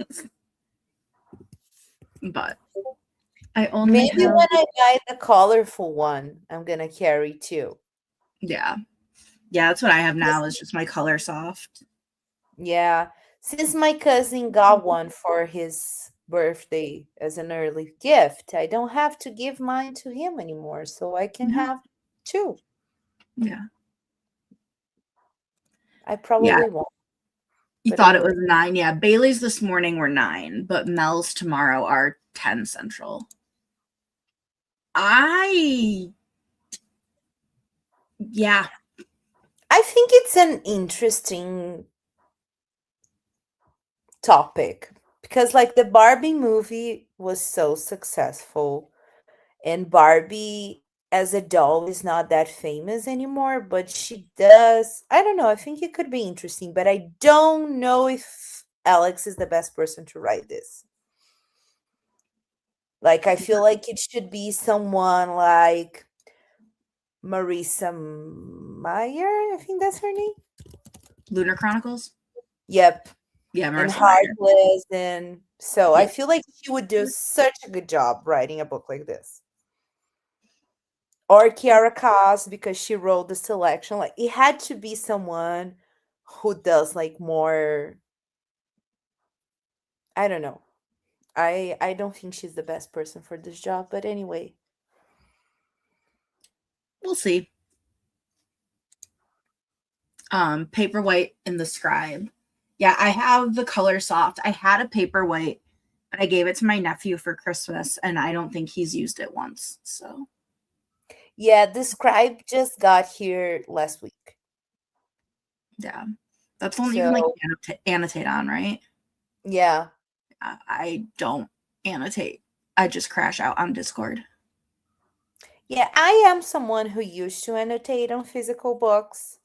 but I only Maybe have, when I buy the colorful one, I'm gonna carry two. yeah. That's what I have now is just my Color Soft. Yeah. Since my cousin got one for his birthday as an early gift, I don't have to give mine to him anymore, so I can Yeah. have two. Yeah. I Yeah. probably won't. You But thought it anyway. was 9. Yeah. Bailey's this morning were 9, but Mel's tomorrow are 10 Central. Yeah. I think it's an interesting topic because like the Barbie movie was so successful and Barbie as a doll is not that famous anymore, but she does. I don't know. I think it could be interesting, but I don't know if Alex is the best person to write this. Like, I feel like it should be someone like Marisa Meyer. I think that's her name. Lunar Chronicles? Yep. Yeah, And Marissa Meyer. Heartless. And so I Yeah. feel like she would do such a good job writing a book like this. Or Kiara Cass because she wrote the selection. Like it had to be someone who does like more. I don't know. I don't think she's the best person for this job, but anyway. We'll see. Paperwhite and the Scribe. Yeah, I have the Color Soft. I had a Paperwhite, but I gave it to my nephew for Christmas, and I don't think he's used it once. So Yeah, the scribe just got here last week. yeah, that's the one you can like So annotate on, right? yeah. I don't annotate. I just crash out on Discord. Yeah, I am someone who used to annotate on physical books,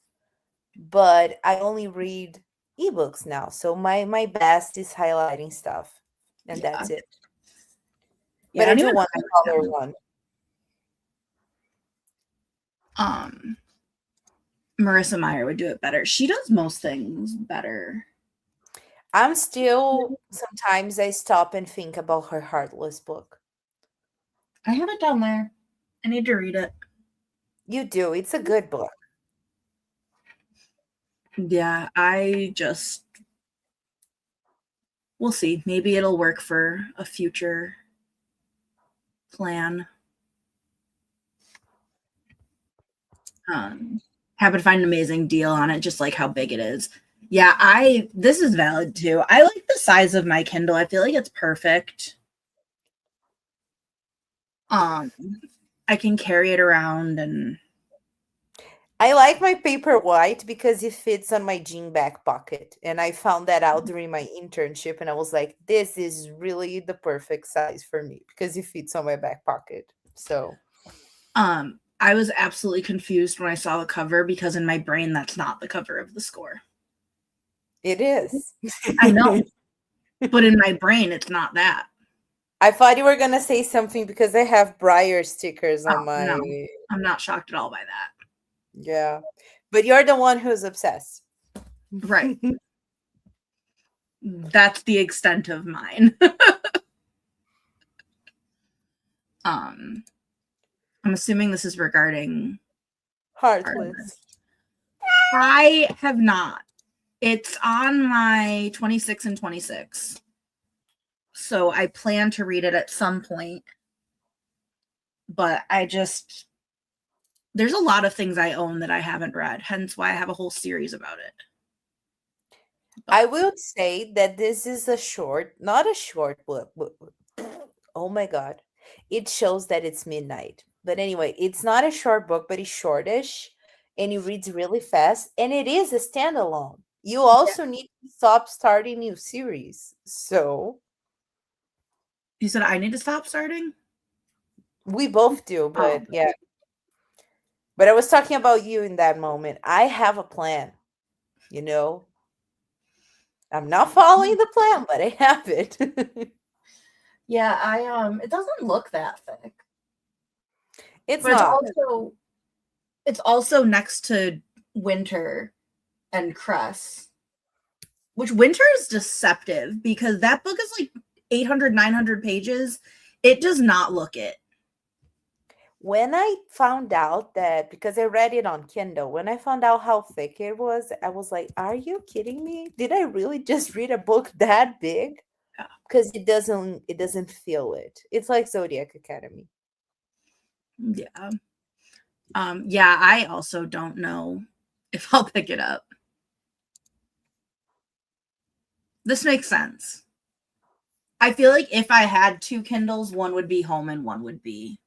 but I only read ebooks now. So my best is highlighting stuff, and Yeah. that's it. Yeah, But I I don't do even want a color one. Marissa Meyer would do it better. She does most things better. I'm still sometimes I stop and think about her Heartless book. I have it down there. I need to read it. You do. It's a good book. Yeah, we'll see. Maybe it'll work for a future plan. Happen to find an amazing deal on it, just like how big it is. Yeah, this is valid too. I like the size of my Kindle. I feel like it's perfect. I can carry it around and I like my Paperwhite because it fits on my jean back pocket. And I found that out during my internship and I was like, this is really the perfect size for me because it fits on my back pocket. So I was absolutely confused when I saw the cover because in my brain that's not the cover of the score. it is. I know. But in my brain it's not that. I thought you were gonna say something because I have Briar stickers on my. No, I'm not shocked at all by that. Yeah, but you're the one who's obsessed, right? That's the extent of mine. I'm assuming this is regarding Heartless. I have not. It's on my 26 and 26. So I plan to read it at some point. But there's a lot of things I own that I haven't read, hence why I have a whole series about it. I will say that this is not a short book. Oh my God. It shows that it's midnight. But anyway, it's not a short book, but it's shortish and it reads really fast. And it is a standalone. You also need to stop starting new series. So you said I need to stop starting? we both do, but yeah. But I was talking about you in that moment. I have a plan, you know. I'm not following the plan, but I have it. Yeah, it doesn't look that thick. It's But not. it's also next to Winter and Cress. Which Winter is deceptive because that book is like 800, 900 pages. It does not look it. When I found out that, because I read it on Kindle, when I found out how thick it was, I was like, are you kidding me? Did I really just read a book that big? Yeah. Because it doesn't feel it. It's like Zodiac Academy. Yeah. Yeah, I also don't know if I'll pick it up. This makes sense. I feel like if I had two Kindles, one would be home and one would be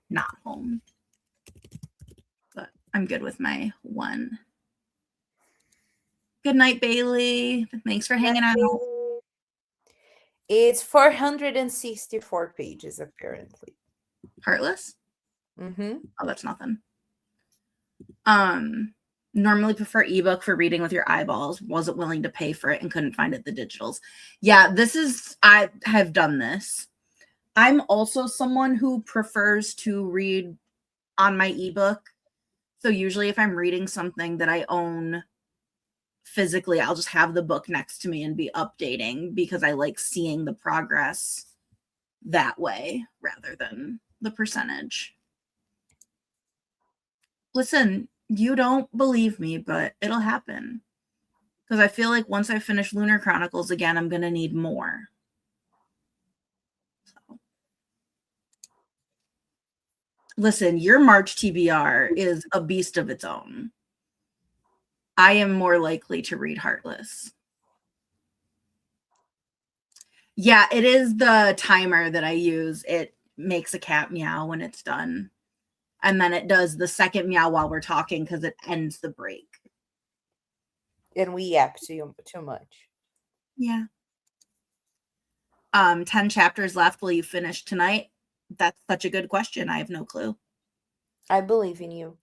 not home. But I'm good with my one. Good night, Bailey. Thanks for hanging out. It's 464 pages, apparently. Heartless? Mm-hmm. Oh, that's nothing. Normally prefer ebook for reading with your eyeballs. Wasn't willing to pay for it and couldn't find it the digitals. Yeah, I have done this. I'm also someone who prefers to read on my ebook. So usually if I'm reading something that I own physically, I'll just have the book next to me and be updating because I like seeing the progress that way rather than the percentage. Listen, you don't believe me, but it'll happen. Because I feel like once I finish Lunar Chronicles again, I'm going to need more. So. Listen, your March TBR is a beast of its own. I am more likely to read Heartless. Yeah, it is the timer that I use. It makes a cat meow when it's done. And then it does the second meow while we're talking because it ends the break. And we yap too much. Yeah. 10 chapters left. Will you finish tonight? That's such a good question. I have no clue. I believe in you.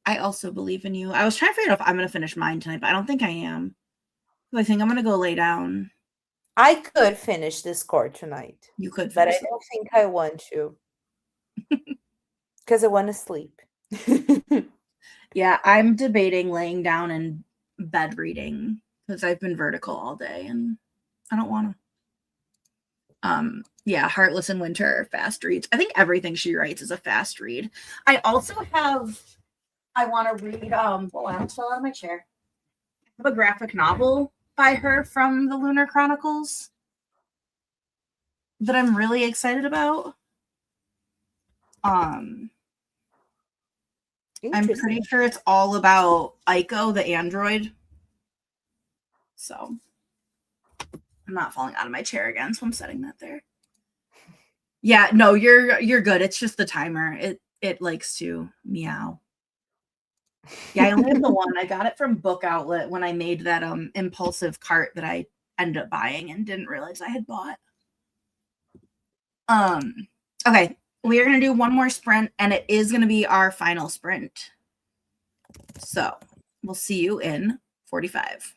I also believe in you. I was trying to figure out if I'm going to finish mine tonight, but I don't think I am. I think I'm going to go lay down. I could finish this court tonight. You could, but I don't think I want to. Because I want to sleep. Yeah, I'm debating laying down in bed reading because I've been vertical all day and I don't want to. Yeah, Heartless and Winter are fast reads. I think everything she writes is a fast read. I also I want to read well, I almost fell out of my chair. I have a graphic novel by her from the Lunar Chronicles that I'm really excited about. I'm pretty sure it's all about Aiko, the android. So I'm not falling out of my chair again, so I'm setting that there. Yeah, no, you're good. It's just the timer. It likes to meow. Yeah, I only have the one. I got it from Book Outlet when I made that impulsive cart that I ended up buying and didn't realize I had bought. Okay, we are gonna do one more sprint, and it is gonna be our final sprint. So we'll see you in 45.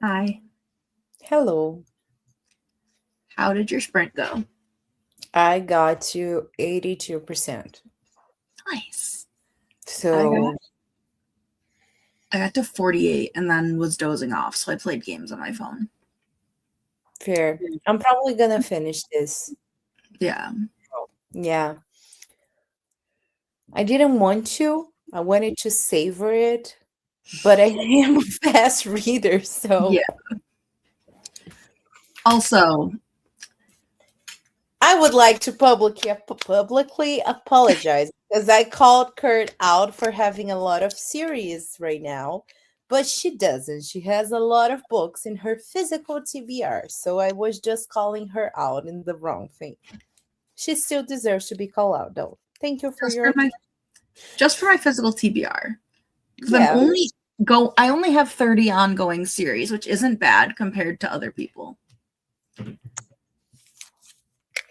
Hi. Hello. How did your sprint go? I got to 82%. Nice. So I got to 48 and then was dozing off, so I played games on my phone. fair. I'm probably gonna finish this. Yeah. Yeah. I didn't want to. I wanted to savor it, but I am a fast reader, so Yeah. Also, I would like to publicly apologize because I called Kurt out for having a lot of series right now, but she doesn't. She has a lot of books in her physical TBR, so I was just calling her out in the wrong thing. She still deserves to be called out, though. Thank you for your just for my physical TBR. Because yeah. I only have 30 ongoing series, which isn't bad compared to other people.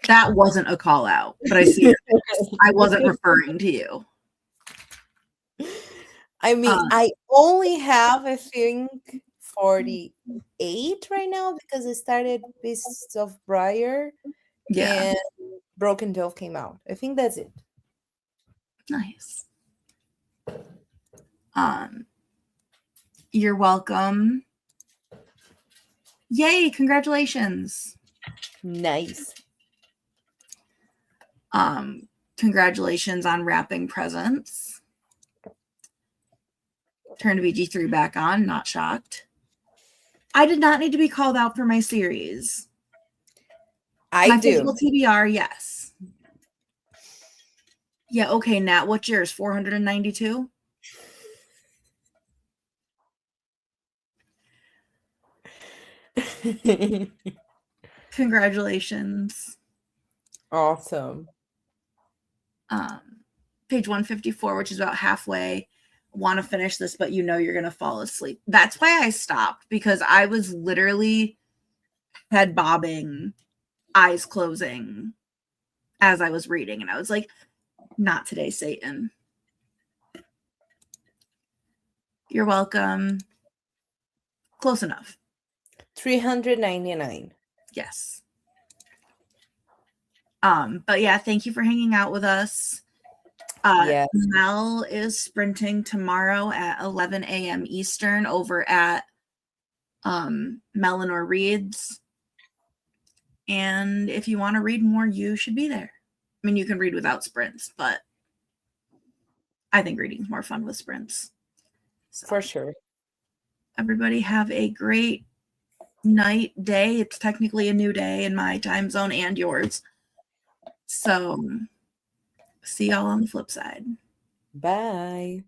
That wasn't a call out, but I see I wasn't referring to you. I mean, I only have, I think, 48 right now because I started Beasts of Briar Yeah. and Broken Dove came out. I think that's it. Nice. You're welcome. Yay, congratulations. Nice. Congratulations on wrapping presents. Turn to BG3 back on, not shocked. I did not need to be called out for my series. My physical TBR, yes. Yeah, okay, Nat, what's yours? 492? Congratulations. Awesome. Page 154, which is about halfway. Want to finish this, but you know you're going to fall asleep. That's why I stopped, because I was literally head bobbing, eyes closing as I was reading. And I was like, not today, Satan. You're welcome. Close enough. 399. Yes. But yeah, thank you for hanging out with us. Yes. Mel is sprinting tomorrow at 11 a.m. Eastern over at Melanor Reads. And if you want to read more, you should be there. I mean, you can read without sprints, but I think reading's more fun with sprints. So, for sure. Everybody have a great night, day. It's technically a new day in my time zone and yours. So see y'all on the flip side. Bye.